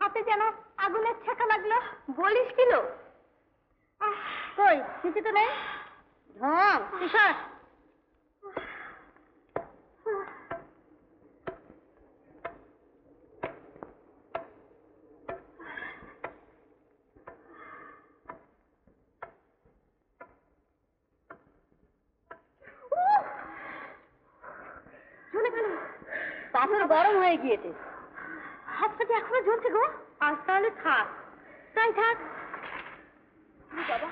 হাতে যেন আগুনের ছ্যাঁকা লাগলো। বলিস কিলো? কই কিছু তো নেই। কিশোর, পাথর গরম হয়ে গিয়েছে। হাতটা এখনো জ্বলছে গো। আজ তাহলে থাক, তাই থাক। বাবা,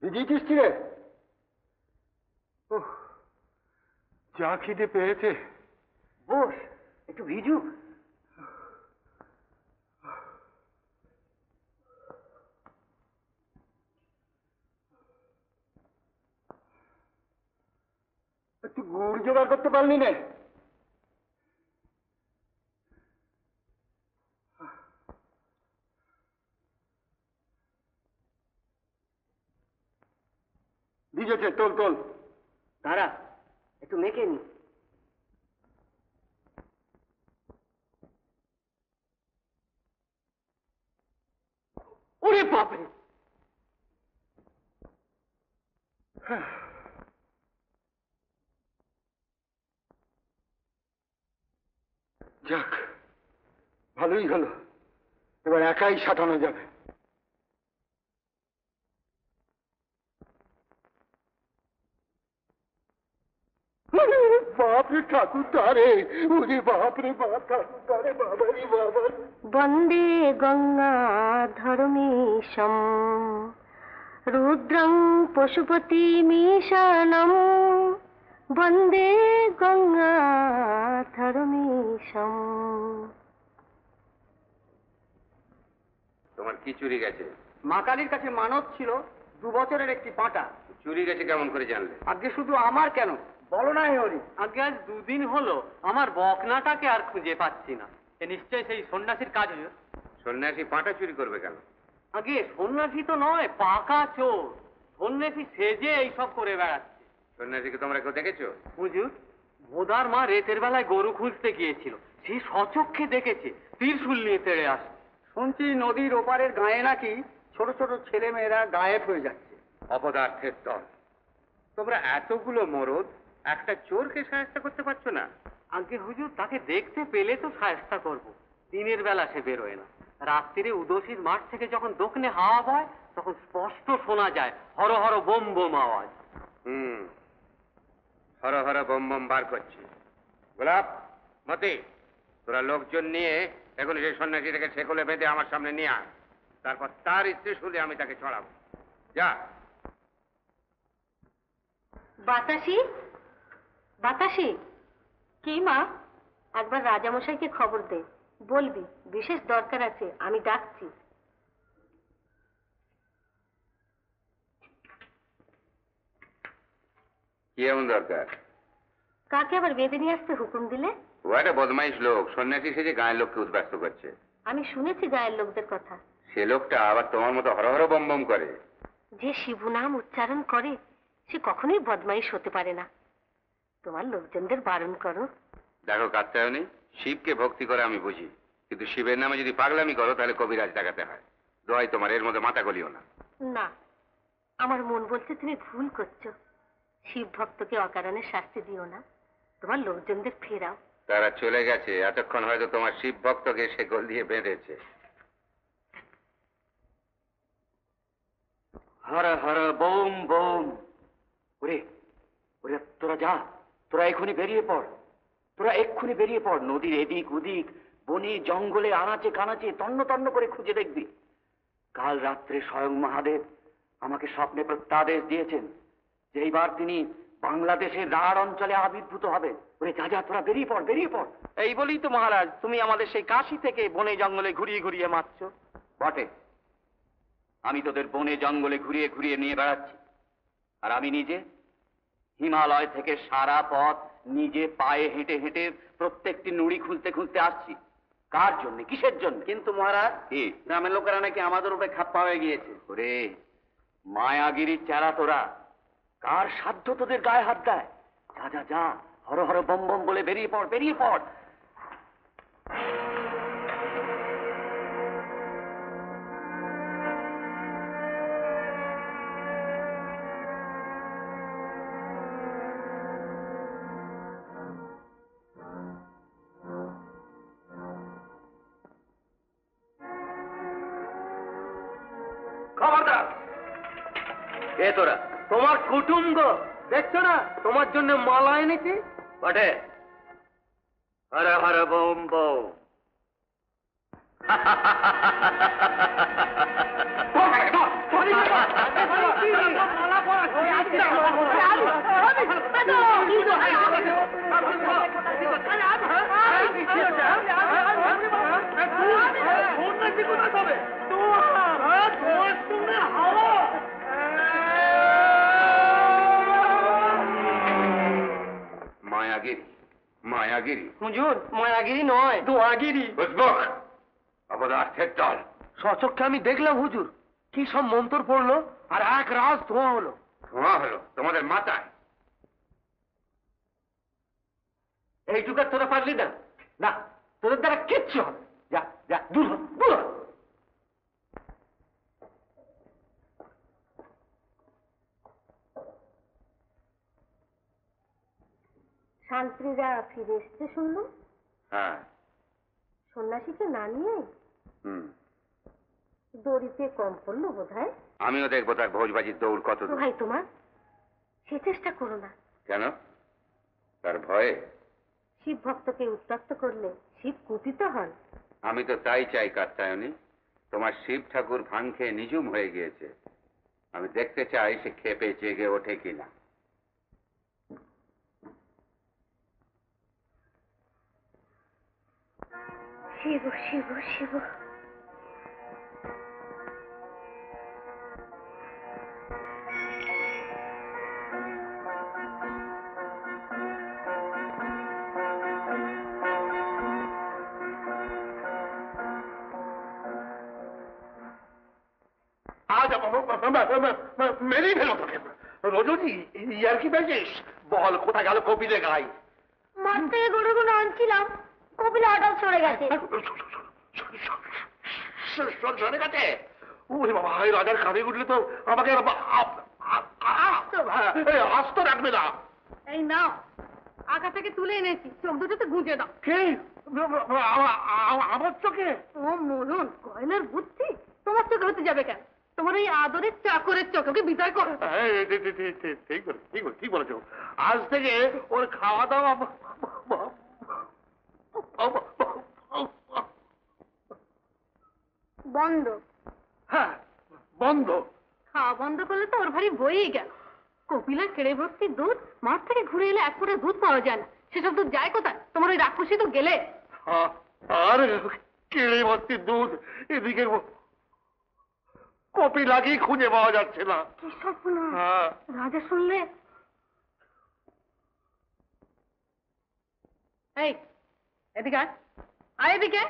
ভিজিয়েছিস কি রে? ওহ, যা খিদে পেয়েছে। বস, একটু ভিজুক। একটু গুড় জোগাড় করতে পারলি না? ভিজেছে, তোল তোল। দাঁড়া, একটু মেখে নি। ওরে বাপরে! যাক, ভালোই হলো, এবার একাই সাঁটানো যাবে। বাপরে ঠাকুর তারে, ওরে বাপরে বাপ, ঠাকুর তারে, বাবারি বাবা। বন্দে গঙ্গা ধর্মেশম রুদ্রং পশুপতি মিশনম, বন্দে গঙ্গা ধর্মেশম। তোমার কি চুরি গেছে? মা কালীর কাছে মানত ছিল 2 বছরের একটি পাঁটা। চুরি গেছে কেমন করে জানলে? আগে শুধু আমার কেন, বলো না হরি। আগে আজ 2 দিন হলো আমার বকনাটাকে আর খুঁজে পাচ্ছি না। এ নিশ্চয়ই সেই সন্ন্যাসীর কাজ হলো। সন্ন্যাসী পাঁটা চুরি করবে কেন? আগে সন্ন্যাসী তো নয়, পাকা চোর। সন্ন্যাসী সেজে এইসব করে বেড়াচ্ছে। সন্ন্যাসীকে তোমরা কেউ দেখেছো? হুজুর, ভোদার মা রেতের বেলায় গরু খুঁজতে গিয়েছিল, সে স্বচক্ষে দেখেছে ত্রিশূল নিয়ে তেড়ে আসছে। শুনছি নদীর ওপারের গায়ে নাকি ছোট ছোট ছেলে মেয়েরা গায়েব হয়ে যাচ্ছে। অপদার্থের দল, তোমরা এতগুলো মরদ একটা চোরকে সাহায্য করতে পারছো না? আগে হুজুর, তাকে দেখতে পেলে তো সাহায্য করব। দিনের বেলা সে বেরোয় না। রাত্রিরে উদসীর মাঠ থেকে যখন দক্ষিণে হাওয়া বয় তখন স্পষ্ট শোনা যায় হর হর বোম বোম আওয়াজ। হর হর বম বম বার করছি। গোলাপ, মতি, তোরা লোকজন নিয়ে এখন সেই সন্ন্যাসীটাকে শেকলে বেঁধে আমার সামনে নিয়ে আয়। তারপর তার স্ত্রী শুলে আমি তাকে ছড়াবো। যা। বাতাসি, বাতাসি। কি মা? একবার রাজামশাইকে খবর দে, বলবি বিশেষ দরকার আছে, আমি ডাকছি। কি এমন দরকার? কাকে আবার বেঁধে নিয়ে আসতে হুকুম দিলে? ও একটা বদমাইশ লোক, সন্ন্যাসী সেজে গায়ের লোককে উদ্বাস্ত করছে। আমি শুনেছি গায়ের লোকদের কথা। সে লোকটা আবার তোমার মতো হর হর বম বম করে। যে শিবু নাম উচ্চারণ করে সে কখনোই বদমাইশ হতে পারে না। তোমার লোকজনদের বারণ করো। দেখো কাত্যায়নী, শিবকে ভক্তি করে আমি বুঝি, কিন্তু শিবের নামে যদি পাগলামি করো তাহলে কবিরাজ দেখাতে হয়। দোহাই তোমার, এর মধ্যে মাথা গলিও না। না, আমার মন বলছে তুমি ভুল করছো। শিব ভক্তকে অকারণে শাস্তি দিও না, তোমার লোকজনদের ফেরাও। তারা চলে গেছে, এতক্ষণ হয়তো তোমার শিব ভক্তকে শেকল দিয়ে বেঁধেছে। Har Har bomb bomb. ওরে ওরে, তোরা যা, তোরা এক্ষুনি বেরিয়ে পড়। তোরা এক্ষুনি বেরিয়ে পড়, নদীর এদিক ওদিক, বনে জঙ্গলে আনাচে কানাচে তন্ন তন্ন করে খুঁজে দেখবি। কাল রাত্রে স্বয়ং মহাদেব আমাকে স্বপ্নে প্রত্যাদেশ দিয়েছেন যে এইবার তিনি বাংলাদেশের রাঢ় অঞ্চলে আবির্ভূত হবেন। ওরে যা যা, তোরা বেরিয়ে পড়, বেরিয়ে পড়। এই বলেই তো মহারাজ তুমি আমাদের সেই কাশি থেকে বনে জঙ্গলে ঘুরিয়ে ঘুরিয়ে মারছো। বটে, আমি তোদের বনে জঙ্গলে ঘুরিয়ে ঘুরিয়ে নিয়ে বেড়াচ্ছি, আর আমি নিজে হিমালয় থেকে সারা পথ নিজে পায়ে হেঁটে হেঁটে প্রত্যেকটি নুড়ি খুঁজতে খুঁজতে আসছি। কার জন্য, কিসের জন্য? কিন্তু মহারাজ, গ্রামের লোকেরা নাকি আমাদের উপরে খাপ্পা হয়ে গিয়েছে। ওরে মায়াগিরির চেলা তোরা, কার সাধ্য তোদের গায়ে হাত দেয়? যা যা যা, হর হর বম বম বলে বেরিয়ে পড়, বেরিয়ে পড়। খবরদার! কে তোরা? তোমার কুটুম্ব, দেখছো না তোমার জন্য মালা এনেছি। বটে, হর হর বম বম। মায়াগিরি, মায়াগিরি, হুজুর মায়াগিরি নয়, দোয়াগিরি। বুঝবক অপদার্থের দল। সচক্ষে আমি দেখলাম হুজুর, কি সব মন্তর পড়লো আর এক রাজ ধোঁয়া হলো। ধোঁয়া হলো তোমাদের মাথায়। এইটুকু তোরা পারলি না? না, তোদের দ্বারা কিচ্ছু হবে। যা যা, দূর হ, দূর হ। শান্তিরা ফিরে এসছে শুনলাম। হ্যাঁ। সন্ন্যাসীকে না নিয়ে হুম, দড়িতে কম পড়লো বোধ হয়। আমিও দেখবো তার ভোজবাজির দৌড় কত দূর। ভাই তোমার সে চেষ্টা করো না। কেন? তার ভয়ে? শিব ভক্তকে উত্ত্যক্ত করলে শিব কুপিত হন। আমি তো তাই চাই কাত্যায়নী। তোমার শিব ঠাকুর ভাং খেয়ে নিজুম হয়ে গিয়েছে। আমি দেখতে চাই সে ক্ষেপে জেগে ওঠে কিনা। শিব শিব শিব। আজ মেরেই ফেলো তোকে। রজনী, ইয়ার কি পেয়েছিস? বল কোথায় গেল কপিলে গাই? মাঠ থেকে গরুগুলো আনছিলাম, কপিলা হঠাৎ সরে গেছে। সরে গেছে? ওরে বাবা, এই রাজার কানে উঠলে তো আমাকে আস্ত রাখবে না। এই নাও, আগা থেকে তুলে এনেছি, চোখ দুটোতে গুঁজে দাও। কে? আমার চোখে? ও মরণ, কয়লার বুদ্ধি তোমার চোখে হতে যাবে কেন? তোমার এই আদরের চাকরের চোখ, ওকে বিদায় করো। ঠিক বলেছো। আজ থেকে ওর খাওয়া দাওয়া বন্ধ। হ্যাঁ, বন্ধ। খাওয়া বন্ধ করলে তো ওর ভারী বইই গেল। কপিলার কেড়ে ভর্তি দুধ, মাঠ থেকে ঘুরে এলে এক ফোঁটা দুধ পাওয়া যায় না। সেসব দুধ যায় কোথায়? তোমার ওই রাক্ষসী তো গেলে। আর কেড়ে ভর্তি দুধ, এদিকে কপি লাগিয়ে খুঁজে পাওয়া যাচ্ছে না। কি সর্বনাশ! রাজা শুনলে। এই এদিকে আয়, আয় এদিকে।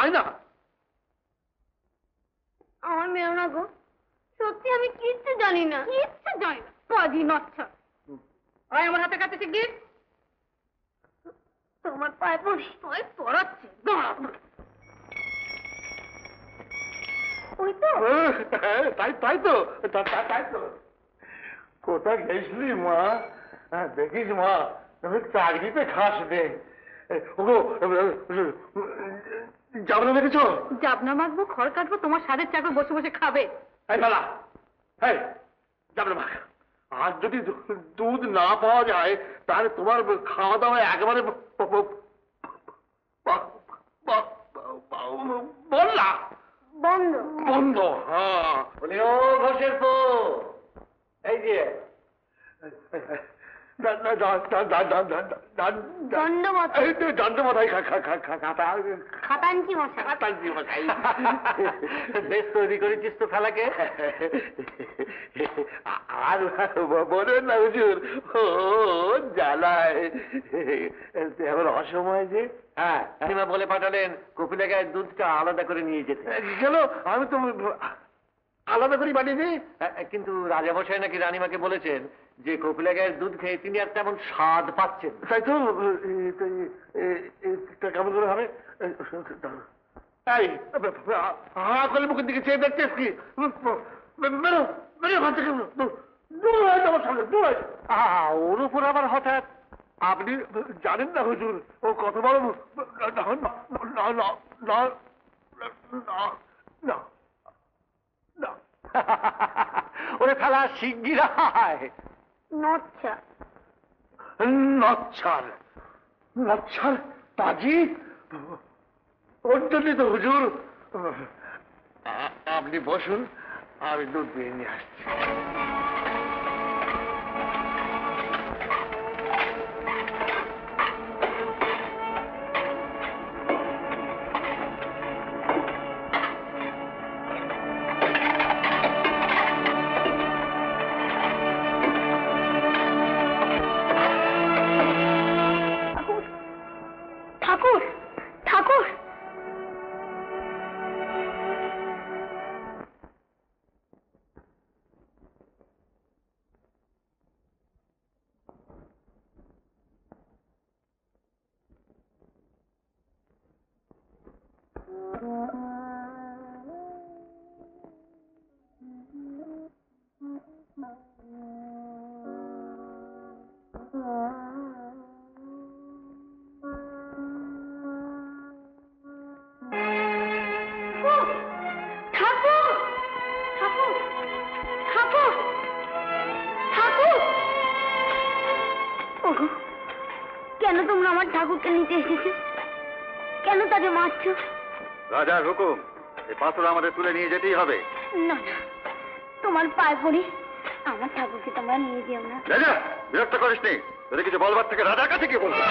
আয় না। আমার মেয়েও না গো, সত্যি আমি কিচ্ছু জানি না। কিচ্ছু জানি না, কাজী নচ্ছা। আয় আমার হাতে কাছে গিয়ে তোমার পায়ে পড়ি। ওই পড়াচ্ছে, দাঁড়া। ওই তো। তাই তো। কোথায় গেছিলি মা? দেখিস মা, তুমি চাকরিতে খাস নে। যাবনা দেখেছো? জাবনা মাখবো, খড় কাটবো, তোমার সাদের চাকর বসে বসে খাবে। যাবনা মাখ। আর যদি দুধ না পাওয়া যায় তাহলে তোমার খাওয়া দাওয়া একেবারে বললা বন্ধ। বন্ধ। হ্যাঁ, বলি ও ঘোষের পো, এই যে দণ্ডবত দণ্ডমতাই খাতাঞ্চি মশাই। বেশ তৈরি করেছিস তো খেলাকে। আর বলেন না হুজুর, ও জ্বালায় এবার অসময় যে। হ্যাঁ, রানীমা বলে পাঠালেন কপিলা গায়ের দুধটা আলাদা করে নিয়ে যেতে। কেন? আমি তো আলাদা করে বানিয়ে দিই। কিন্তু রাজামশাই নাকি রানীমাকে বলেছেন যে কপিলা গায়ের দুধ খেয়ে তিনি আর তেমন স্বাদ পাচ্ছেন। তাই তো কেমন করে হবে? এই হা করে মুখের দিকে চেয়ে দেখছিস কি? বেরো বেরো ঘর থেকে, দূর হয়ে যাবো সামনে, দূর হয়ে। ওর উপর আবার হঠাৎ? আপনি জানেন না হুজুর, ও কত বড় ওরে ফেলা শিগগির আয়। নচ্ছা নচ্ছার নচ্ছার পাজি, ওর জন্যই তো হুজুর। আপনি বসুন, আমি দুধ দিয়ে নিয়ে আসছি। ঠাকুর ঠাকুর, ঠাকুর ঠাকুর ঠাকুর ঠাকুর। ওগো, কেন তোমরা আমার ঠাকুরকে নিতে এসেছো? কেন তাকে মারছো? রাজার হুকুম, এই পাথর আমাদের তুলে নিয়ে যেতেই হবে। না না, তোমার পায়ে পড়ি, আমার ঠাকুরকে তোমরা নিয়ে যেও না। রাজা, বিরক্ত করিস নি, তোদের কিছু বলবার থেকে রাজার কাছে কি বলবো?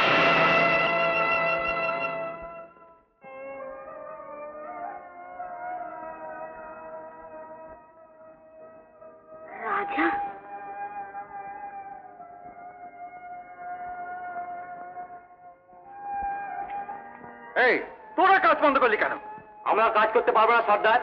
রাজা? এই, তোরা কাজ বন্ধ করলি কেন? আমরা কাজ করতে পারবো না সর্দার।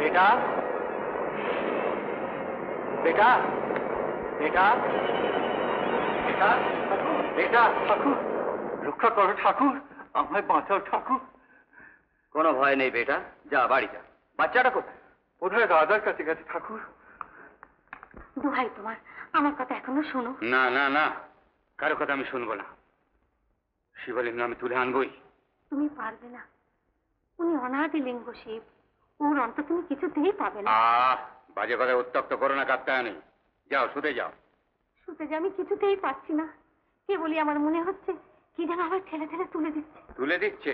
बेटा बेटा बेटा बेटा बेटा ঠাকুর, রক্ষা করো ঠাকুর, আমায় বাঁচাও ঠাকুর। কোনো ভয় নেই বেটা, যা বাড়ি যা। বাচ্চাটা কোথায়? বোধহয় রাজার কাছে গেছে ঠাকুর। দোহাই তোমার, আমার কথা এখনো শোনো। না না না, কারো কথা আমি শুনবো না। শিবলিঙ্গ আমি তুলে আনবই। তুমি পারবে না, উনি অনাদি লিঙ্গ শিব, ওর অন্ত তুমি কিছুতেই পাবে না। বাজে কথা উত্তপ্ত করো না কাত্তায়নি। যাও, শুতে যাও। শুতে যে আমি কিছুতেই পাচ্ছি না, কে বলি আমার মনে হচ্ছে কি যেন আবার ঠেলে ঠেলে তুলে দিচ্ছে। তুলে দিচ্ছে?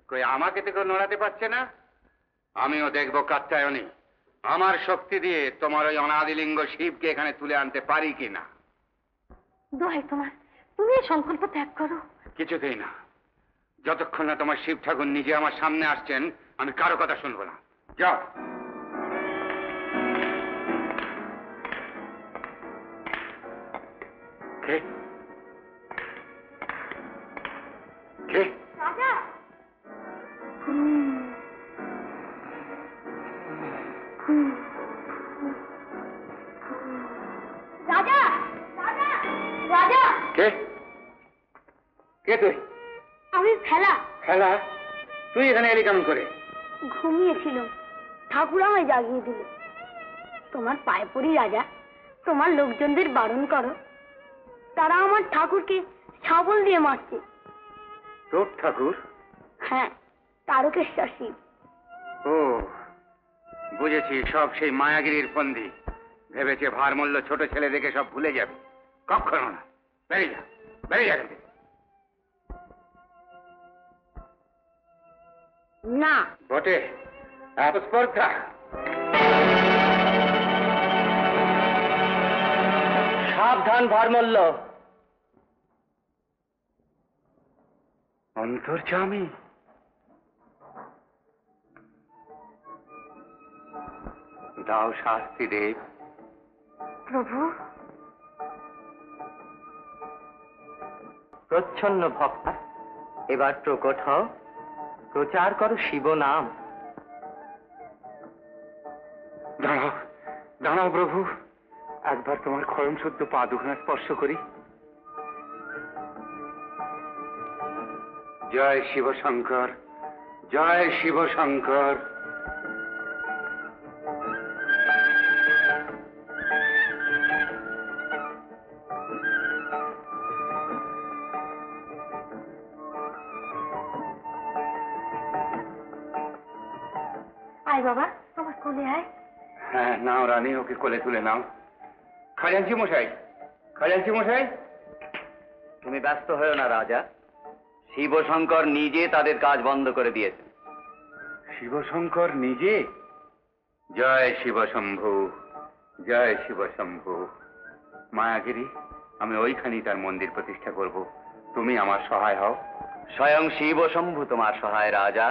কই আমাকে তো কেউ নড়াতে পারছে না। আমিও দেখবো কাত্তায়নি আমার শক্তি দিয়ে তোমার ওই অনাদিলিঙ্গ শিবকে এখানে তুলে আনতে পারি কিনা। দোহাই তোমার, তুমি এই সংকল্প ত্যাগ করো। কিছুতেই না, যতক্ষণ না তোমার শিব ঠাকুর নিজে আমার সামনে আসছেন আমি কারো কথা শুনবো না। যাও। কে কে? রাজা! রাজা! রাজা! রাজা! কে? কে তুই? আমি ফেলা। খেলা? তুই এখানে এলি কেমন করে? ঘুমিয়েছিলাম, ঠাকুর আমায় জাগিয়ে দিল। তোমার পায়ে পড়ি রাজা, তোমার লোকজনদের বারণ করো। তারা আমার ঠাকুরকে শাবল দিয়ে মারছে। তোর ঠাকুর? হ্যাঁ, তারকেশ্বর শিব। ও বুঝেছি, সব সেই মায়াগিরির ফন্দি। ভেবেছে ভারমল্ল ছোট ছেলে দেখে সব ভুলে যাবে। কখনো না। বেরিয়ে যা, বেরিয়ে যা। না বটে, এত স্পর্ধা? সাবধান ভারমল্ল। অন্তর্যামী? দাও শাস্তি দেব। প্রভু, প্রচ্ছন্ন ভক্তা, এবার প্রকট হও, প্রচার করো শিব নাম। দাঁড়াও, দাঁড়াও প্রভু, একবার তোমার ক্ষরণ শুদ্ধ পা দুখানা স্পর্শ করি। জয় শিব শঙ্কর, জয় শিব শঙ্কর। আয় বাবা, আমার কোলে আয়। হ্যাঁ, নাও রানী, ওকে কোলে তুলে নাও। খাজাঞ্চি মশাই, খাজাঞ্চি মশাই। তুমি ব্যস্ত হও না রাজা, শিবশঙ্কর নিজে তাদের কাজ বন্ধ করে দিয়েছেন। শিবশঙ্কর নিজে? জয় শিব শম্ভু, জয় শিব শম্ভু। মায়াগিরি, আমি ওইখানেই তার মন্দির প্রতিষ্ঠা করব। তুমি আমার সহায় হও। স্বয়ং শিবশম্ভু তোমার সহায় রাজা।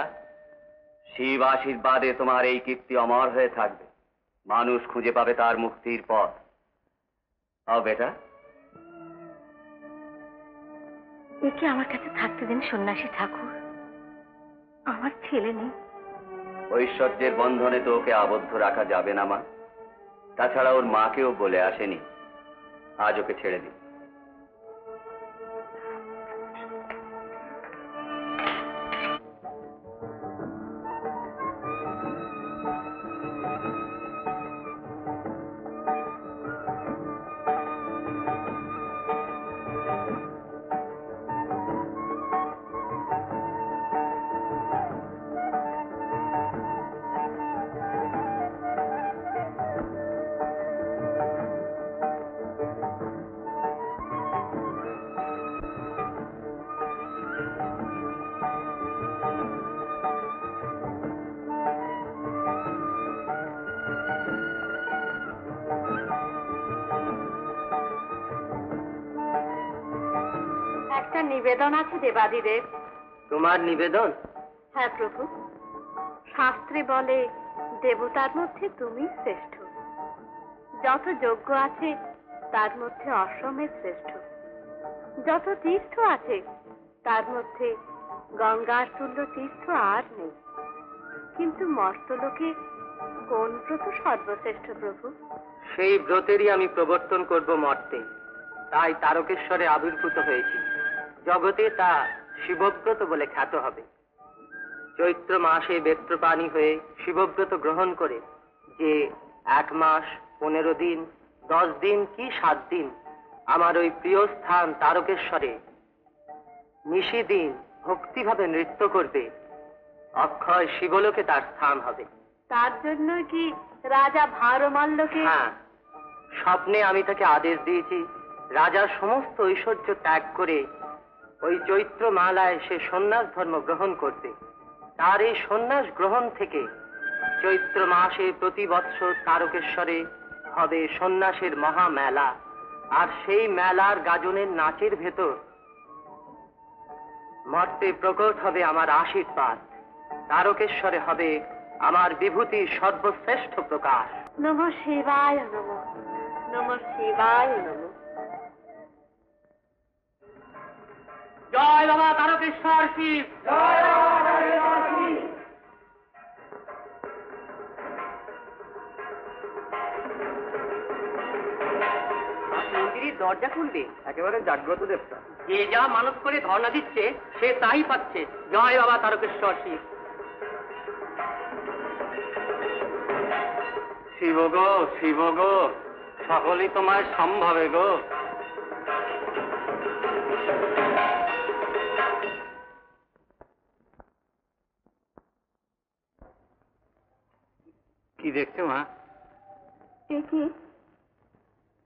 শিব আশীর্বাদে তোমার এই কীর্তি অমর হয়ে থাকবে। মানুষ খুঁজে পাবে তার মুক্তির পথ। আও বেটা। একে আমার কাছে থাকতে দিন সন্ন্যাসী ঠাকুর। আমার ছেলে নেই। ঐশ্বর্যের বন্ধনে তো ওকে আবদ্ধ রাখা যাবে না মা। তাছাড়া ওর মাকেও বলে আসেনি। আজ ওকে ছেড়ে দিন। একটা নিবেদন আছে দেবাদিদেব। তোমার নিবেদন? হ্যাঁ প্রভু, শাস্ত্রে বলে দেবতার মধ্যে তুমি শ্রেষ্ঠ। যত যজ্ঞ আছে তার মধ্যে অশ্বমেধ শ্রেষ্ঠ। যত তীর্থ আছে তার মধ্যে গঙ্গার তুল্য তীর্থ আর নেই। কিন্তু মর্তলোকে কোন ব্রত সর্বশ্রেষ্ঠ প্রভু? সেই ব্রতেরই আমি প্রবর্তন করব মর্তে। তাই তারকেশ্বরে আবির্ভূত হয়েছি। জগতে তা শিবব্রত বলে খ্যাত হবে। চৈত্র মাসে বেত্রপাণী হয়ে শিবব্রত গ্রহণ করে যে 1 মাস 15 দিন 10 দিন কি 7 দিন আমার ওই প্রিয় স্থান তারকেশ্বরে নিশিদিন ভক্তিভাবে নৃত্য করবে, অক্ষয় শিবলোকে তার স্থান হবে। তার জন্য কি রাজা ভারমাল্যকে? হ্যাঁ, স্বপ্নে আমি তাকে আদেশ দিয়েছি রাজার সমস্ত ঐশ্বর্য ত্যাগ করে ওই চৈত্র মালায় সে সন্ন্যাস ধর্ম গ্রহণ করবে। তার এই সন্ন্যাস গ্রহণ থেকে চৈত্র মাসে প্রতি বৎসর তারকেশ্বরে হবে সন্ন্যাসের মহা মেলা। আর সেই মেলার গাজনের নাচের ভেতর মর্তে প্রকট হবে আমার আশীর্বাদ। তারকেশ্বরে হবে আমার বিভূতির সর্বশ্রেষ্ঠ প্রকাশ। নমঃ শিবায় নমঃ, নমঃ শিবায় নমঃ। জয় বাবা তারকেশ্বর শিব, জয় বাবা তারকেশ্বর শিব। মন্দিরের দরজা খুলবে একেবারে জাগ্রত দেবতা। যে যা মানত করে ধর্ণা দিচ্ছে সে তাই পাচ্ছে। জয় বাবা তারকেশ্বর শিব। শিব গো, শিব গো, সকলই তোমার সম্ভাবে গো। কি দেখছো মা? এ কি?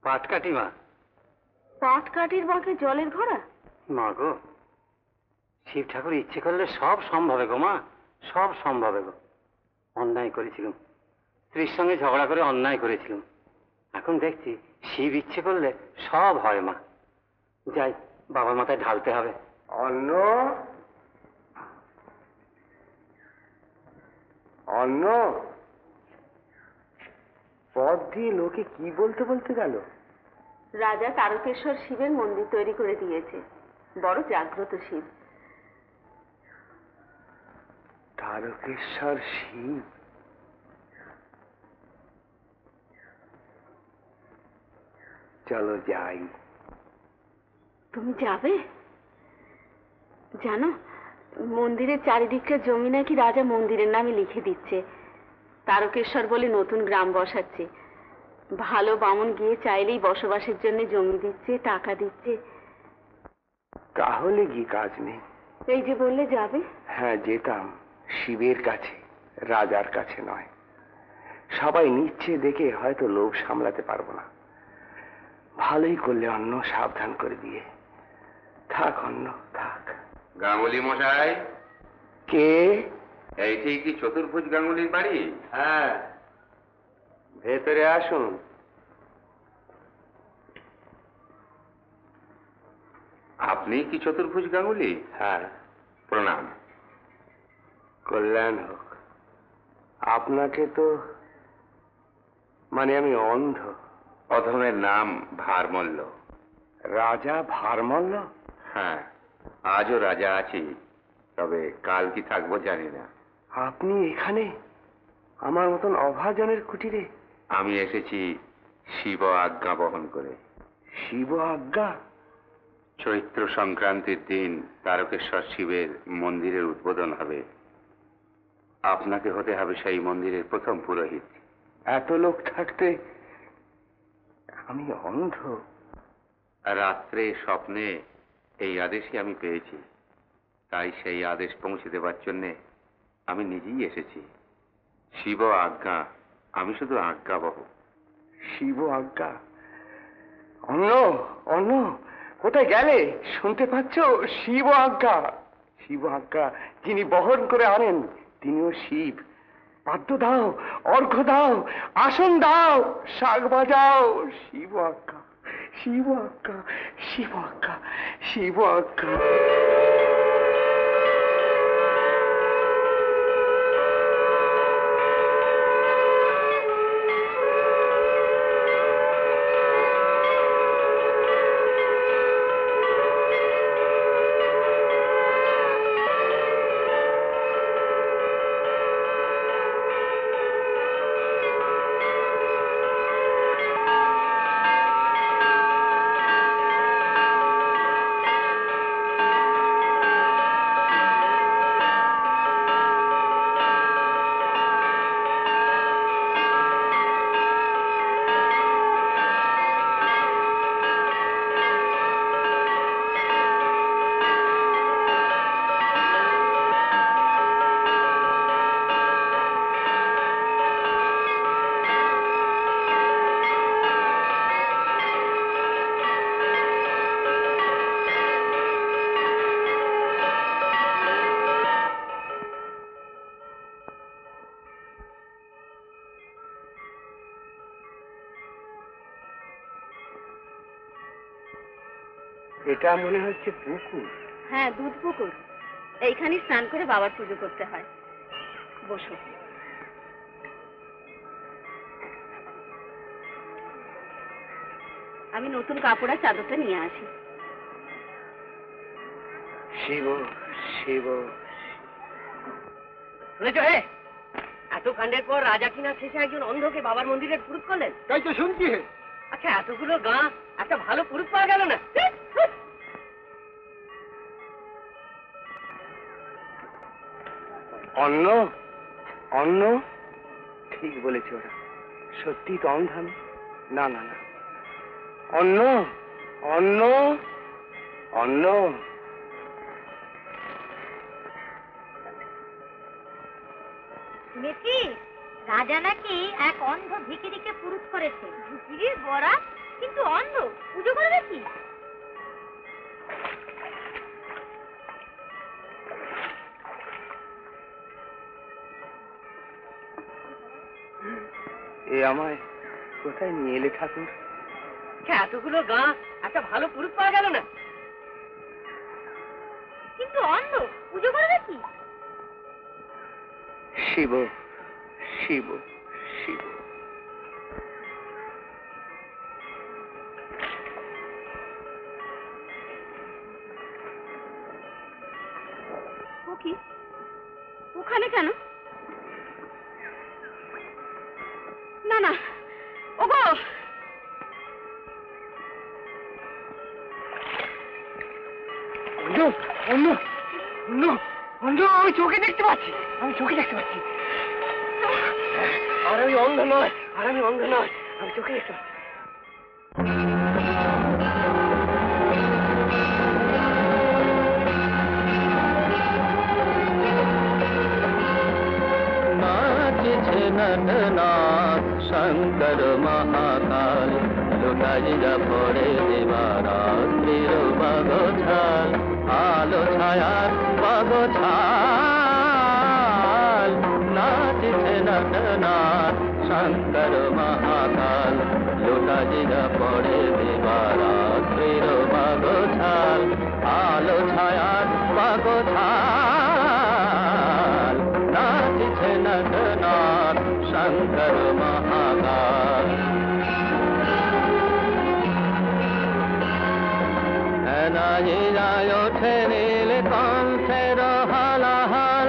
পাটকাঠি মা। পাটকাঠির বাঁকে জলের ঘোড়া? মা গো, শিব ঠাকুর ইচ্ছে করলে সব সম্ভবে গো মা, সব সম্ভবে গো। অন্যায় করেছিলাম, স্ত্রীর সঙ্গে ঝগড়া করে অন্যায় করেছিলাম। এখন দেখছি শিব ইচ্ছে করলে সব হয় মা। যাই, বাবার মাথায় ঢালতে হবে। অন্ন, অন্ন, পথ দিয়ে লোকে কি বলতে বলতে গেল? রাজা তারকেশ্বর শিবের মন্দির তৈরি করে দিয়েছে, বড় জাগ্রত শিব। তারকেশ্বর শিব? চলো যাই। তুমি যাবে? জানো, মন্দিরের চারিদিকটা জমি নাকি রাজা মন্দিরের নামে লিখে দিচ্ছে। তারকেশ্বর বলে নতুন গ্রাম বসাচ্ছে। ভালো বামুন গিয়ে চাইলেই বসবাসের জন্য জমি দিচ্ছে, টাকা দিচ্ছে। তাহলে কি কাজ নেই? এই যে বললে যাবে। হ্যাঁ, যেতাম, শিবের কাছে, রাজার কাছে নয়। সবাই নিচ্ছে দেখে হয়তো লোভ সামলাতে পারবো না। ভালোই করলে অন্য সাবধান করে দিয়ে। থাক অন্য, থাক। গাঙ্গুলি মশাই, কে? এইটাই কি চতুর্ভুজ গাঙ্গুলির বাড়ি? হ্যাঁ, ভেতরে আসুন। আপনি কি চতুর্ভুজ গাঙ্গুলি? হ্যাঁ, প্রণাম। কল্যাণ হোক। আপনাকে তো, মানে আমি অন্ধ। অধমের নাম ভারমল্ল। রাজা ভারমল্ল? হ্যাঁ, আজও রাজা আছি, তবে কাল কি থাকবো জানি না। আপনি এখানে, আমার মতন অভাজনের কুটিরে? আমি এসেছি শিব আজ্ঞা বহন করে। শিব আজ্ঞা? চৈত্র সংক্রান্তির দিন তারকেশ্বর শিবের মন্দিরের উদ্বোধন হবে। আপনাকে হতে হবে সেই মন্দিরের প্রথম পুরোহিত। এত লোক থাকতে আমি অন্ধ? রাত্রে স্বপ্নে এই আদেশই আমি পেয়েছি, তাই সেই আদেশ পৌঁছে দেবার জন্যে আমি নিজেই এসেছি। শিব আজ্ঞা, আমি শুধু আজ্ঞাবহ। শিব আজ্ঞা? অন্য, অন্য, কোথায় গেলে? শুনতে পাচ্ছ? শিব আজ্ঞা, শিব আজ্ঞা যিনি বহন করে আনেন তিনিও শিব। পাদ্য দাও, অর্ঘ্য দাও, আসন দাও, শাক বাজাও। শিব আজ্ঞা, শিব আজ্ঞা, শিব আজ্ঞা, শিব আজ্ঞা। এটা মনে হচ্ছে পুকুর। হ্যাঁ, দুধ পুকুর। এইখানে স্নান করে বাবার পুজো করতে হয়। বসো। আমি নতুন কাপড় আর চাদরটা নিয়ে আসি। শিব, শিব। শুনেছ হে, এত কাণ্ডের পর রাজা কিনা শেষে একজন অন্ধকে বাবার মন্দিরের পুরুষ করলেন? তাই তো শুনছি। আচ্ছা, এতগুলো গাঁ একটা ভালো পুরুষ পাওয়া গেল না? অন্য, অন্য, ঠিক বলেছে ওরা। সত্যি তো অন্ধ আমি? না না না, অন্য অন্য অন্য। শুনেছি রাজা নাকি এক অন্ধ ভিখিরিকে পুরুষ করেছে। ভিখিরির বরাত, কিন্তু অন্ধ, পুজো করবে কি? এ আমায় কোথায় নিয়ে এলে ঠাকুর? এতগুলো গা একটা ভালো পুরুষ পাওয়া গেল না। কিন্তু অন্ধ, পুজো করবে কি? শিব শিব শিব। ও কি ওখানে কেন? না না, ওগো অন্ধ অন্ধ অন্ধ অন্ধ, আমি চোখে দেখতে পাচ্ছি, আমি চোখে দেখতে পাচ্ছি। আর আমি অন্ধ নয়, আর আমি অন্ধ নয়, আমি চোখে দেখতে পাচ্ছি। नाचे नटनाथ शंकर महाकाल लुटाइया पड़े दिवारात्रिर बागोछाल आलो छायार बागोछाल नाचे नटनाथ शंकर महाकाल लुटाइया पड़े दिवारात्रिर बागोछाल आलो छायार बागोछाल नाचे नटनाथ शंकर महाकाल नाचिया ओठे नील कंठेर हालाहाल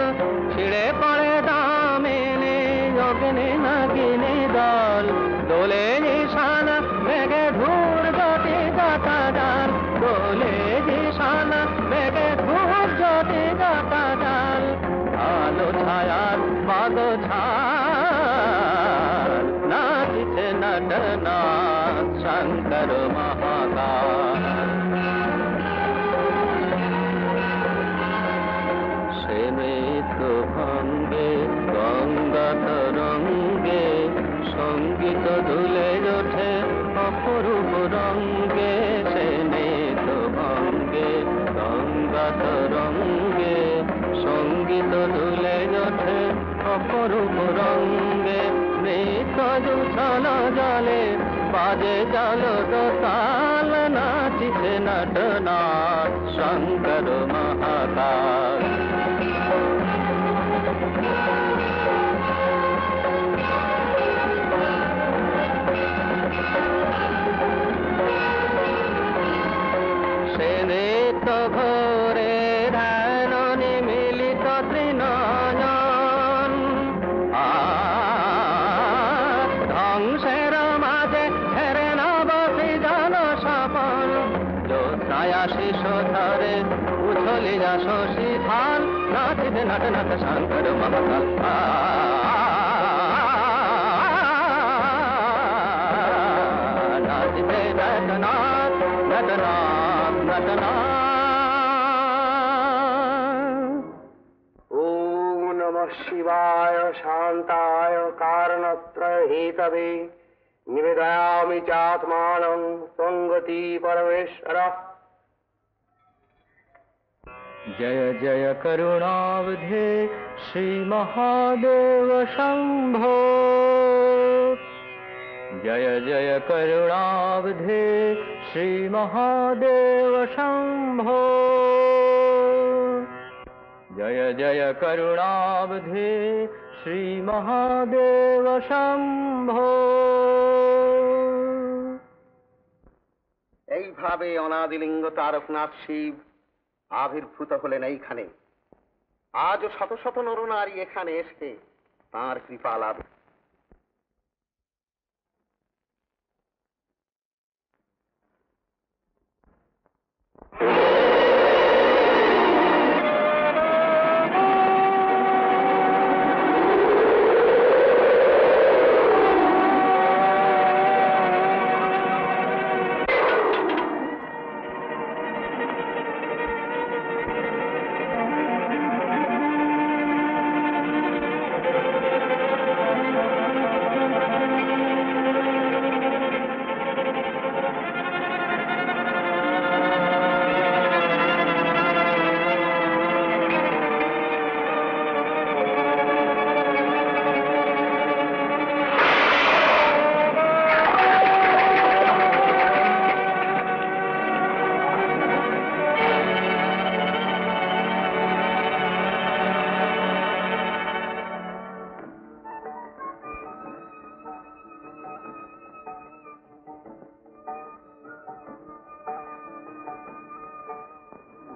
छिड़े पड़े दामिनी योगिनी नागिनी दल दोले निशान मेघे धूर गति गाता जाल दोले निशान मेघे धूर गति गाता जाल आलो छायार बागोछाल नाचिছে नटनाथ शंकर महाकाल সে নৃত্য ভঙ্গে গঙ্গা তরঙ্গে সঙ্গীত দুলে ওঠে অপরূপ রঙ্গে সে নৃত্য ভঙ্গে গঙ্গা তরঙ্গে সঙ্গীত দুলে ওঠে অপরূপ রঙ্গে নৃত্য জুছল জলে বাজে জল দোতাল নাচিছে নটনাথ শঙ্কর মহাকাল সে নৃত্য ঘোরে ধ্যান নিমিলিত তৃণয়ন ধ্বংসের মাঝে হেরে নবসি জন সপন জ্যোৎস্নায়া শিশু ধরে উছলিয়া শশী ধান নাচিতে নটনাথ শঙ্কর মহাকাল নাচিতে নটনাথ নটনাথ নটনাথ। ওম নমঃ শিবায় শান্তায় কারণত্রয় হেতবে নিবেদয়ামি চাত্মানং সঙ্গতি পরমেশ্বর। जय जय करुणावधे श्री महादेव शंभो जय जय करुणावधे श्री महादेव शंभो जय जय करुणावधे श्री महादेव शंभो। এইভাবে অনাদিলিঙ্গ তারকনাথ শিব আবির্ভূত হলেন এইখানে। আজও শত শত নরনারী এখানে এসে তাঁর কৃপা লাভ।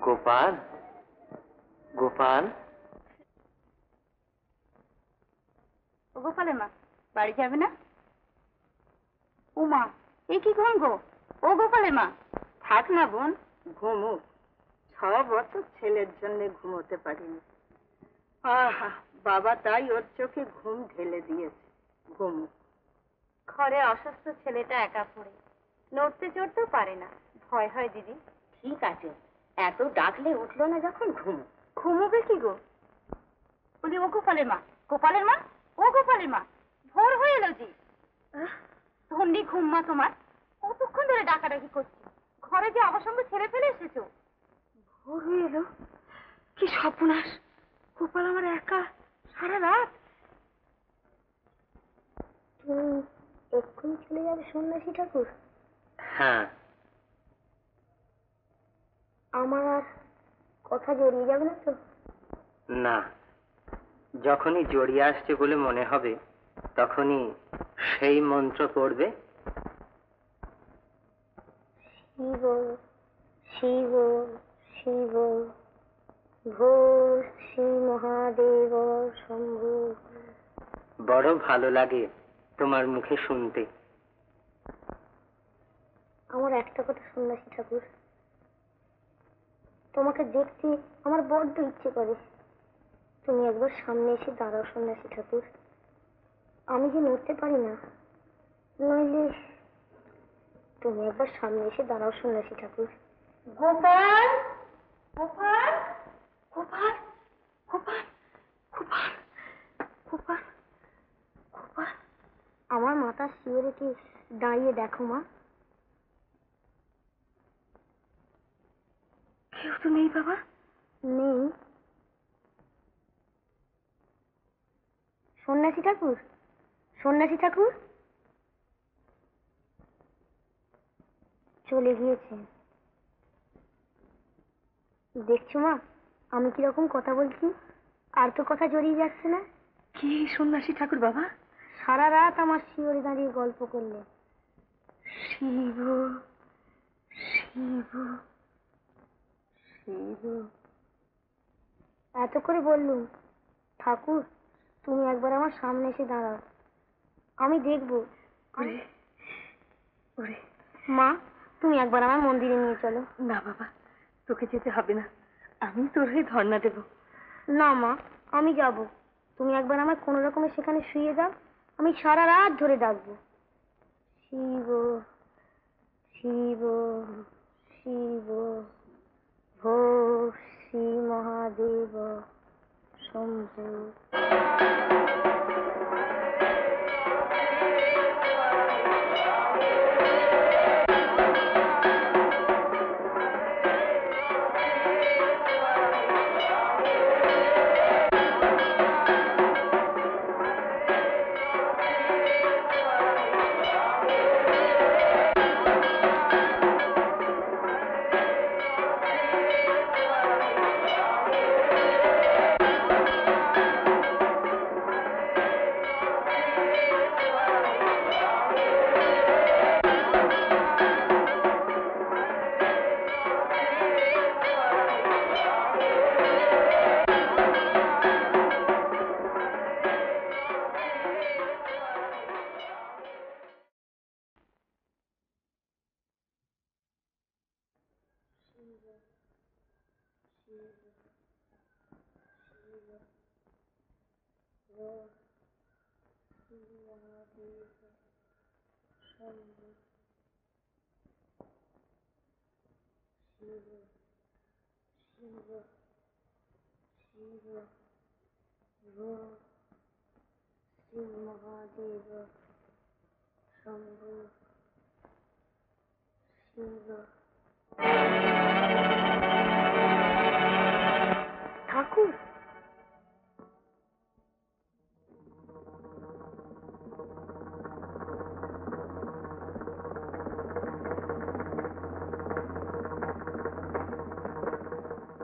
গোপাল, গোপাল, ও গোপালের মা, বাড়ি যাবে না? ও মা, এ কি ঘুম গো? ও গোপালের মা, থাক না বোন, ঘুমুক। 6 বছর ছেলের জন্য ঘুমোতে পারিনি। আহা, বাবা তাই ওর চোখে ঘুম ঢেলে দিয়েছে, ঘুমুক। ঘরে অসুস্থ ছেলেটা একা পড়ে, নড়তে চড়তেও পারে না, ভয় হয় দিদি। ঠিক আছে, এত ডাকলে উঠলো না যখন, ঘুমুক। ঘুমোবে কি গো? বলি ও গোপালের মা, গোপালের মা, ও গোপালের মা, ভোর হয়ে এলো জি। ধন্যি ঘুম মা তোমার, কতক্ষণ ধরে ডাকাডাকি করছি, ঘরে যে আমার সঙ্গে ছেড়ে ফেলে এসেছো। ভোর হয়ে এলো? কি সর্বনাশ! গোপাল আমার একা সারা রাত। তুমি এক্ষুনি চলে যাবে সন্ন্যাসী ঠাকুর? হ্যাঁ। আমার আর কথা জড়িয়ে যাবে না তো? না, যখনই জড়িয়ে আসছে বলে মনে হবে তখনই সেই মন্ত্র পড়বে, শিব শিব শিব ভোর শ্রী মহাদেব শম্ভু। বড় ভালো লাগে তোমার মুখে শুনতে। আমার একটা কথা সন্ন্যাসী ঠাকুর, তোমাকে দেখতে আমার বড্ড ইচ্ছে করে। তুমি একবার সামনে এসে দাঁড়াও সন্ন্যাসী ঠাকুর। আমি যে নড়তে পারি না, নইলে তুমি একবার সামনে এসে দাঁড়াও সন্ন্যাসী ঠাকুর। গোপাল, গোপাল, গোপাল, গোপাল, গোপাল, গোপাল, গোপাল। আমার মাথা শিওরে কি দাঁড়িয়ে দেখো মা। কেউ তো নেই বাবা? নেই। সন্ন্যাসী ঠাকুর, সন্ন্যাসী ঠাকুর চলে গিয়েছে। দেখছো মা আমি কিরকম কথা বলছি, আর তো কথা জড়িয়ে যাচ্ছে না। কি সন্ন্যাসী ঠাকুর বাবা? সারা রাত আমার শিওরে দাঁড়িয়ে গল্প করলে। শিব শিব শিব। এত করে বললুম, ঠাকুর তুমি একবার আমার সামনে এসে দাঁড়াও, আমি দেখবো। ওরে ওরে। মা তুমি একবার আমার মন্দিরে নিয়ে চলো। না বাবা, তোকে যেতে হবে না, আমি তোর হয়ে ধর্ণা দেব। না মা আমি যাব, তুমি একবার আমার কোনো রকমে সেখানে শুয়ে দাও, আমি সারা রাত ধরে ডাকবো শিব শিব শিব ভোর শ্রী মহাদেব শম্ভু। ঠাকুর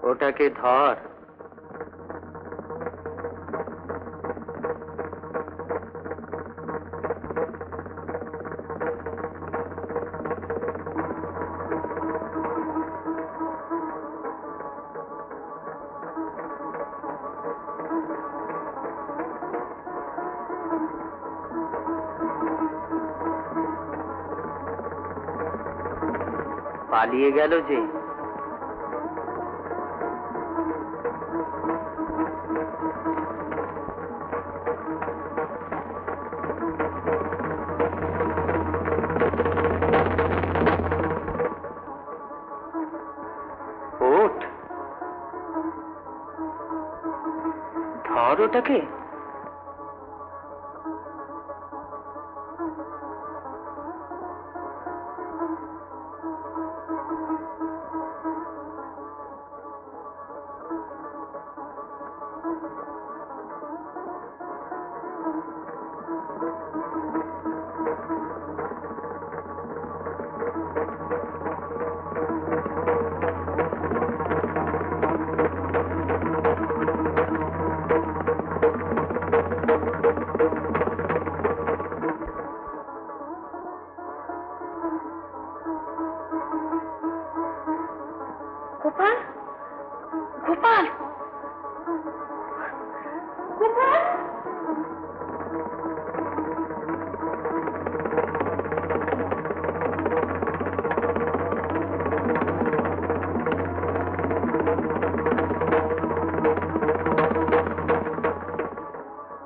ওটাকে ধর। পালিয়ে গেল যে। ওঠ, ধর ওটাকে। গোপাল, গোপাল, গোপাল।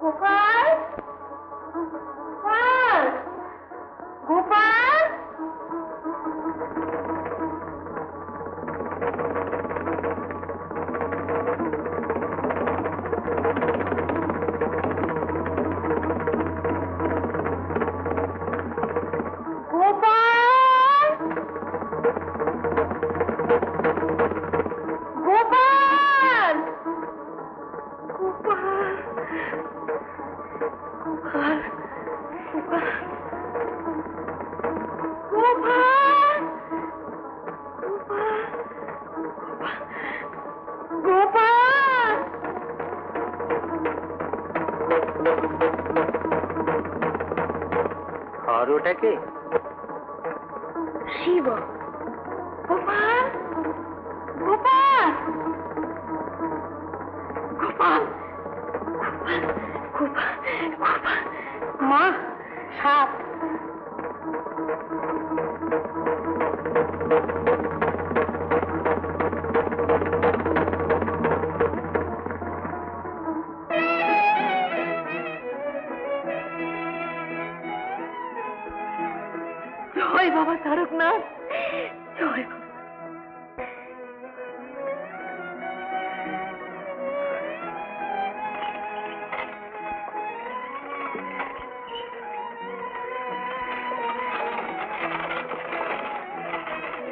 গোপাল, গোপাল, গোপাল। ধর ওটাকে। শিব, গোপাল, গোপাল, গোপাল, গোপাল, গোপাল। মা, সাপ। জয় বাবা তারকনাথ, জয় বাবা।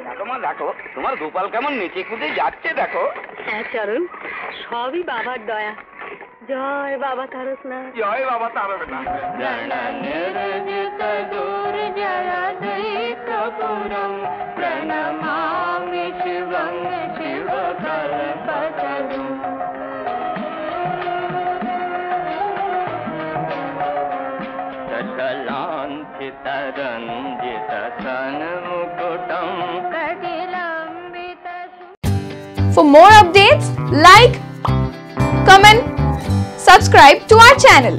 দেখো মা, দেখো তোমার গোপাল কেমন নেচে কুদে যাচ্ছে দেখো। হ্যাঁ চরণ, সবই বাবার দয়া। জয় বাবা তারকনাথ। জয় বাবা Taraknath. জননির্জিত দুর্জয়দৈত্যপুরং প্রণমামি Shivam শিবকল্পতরুম। সলাঞ্ছিতরঞ্জিত সন্মুকুটং কটিলম্বিত। For more updates, like, comment, subscribe to our channel.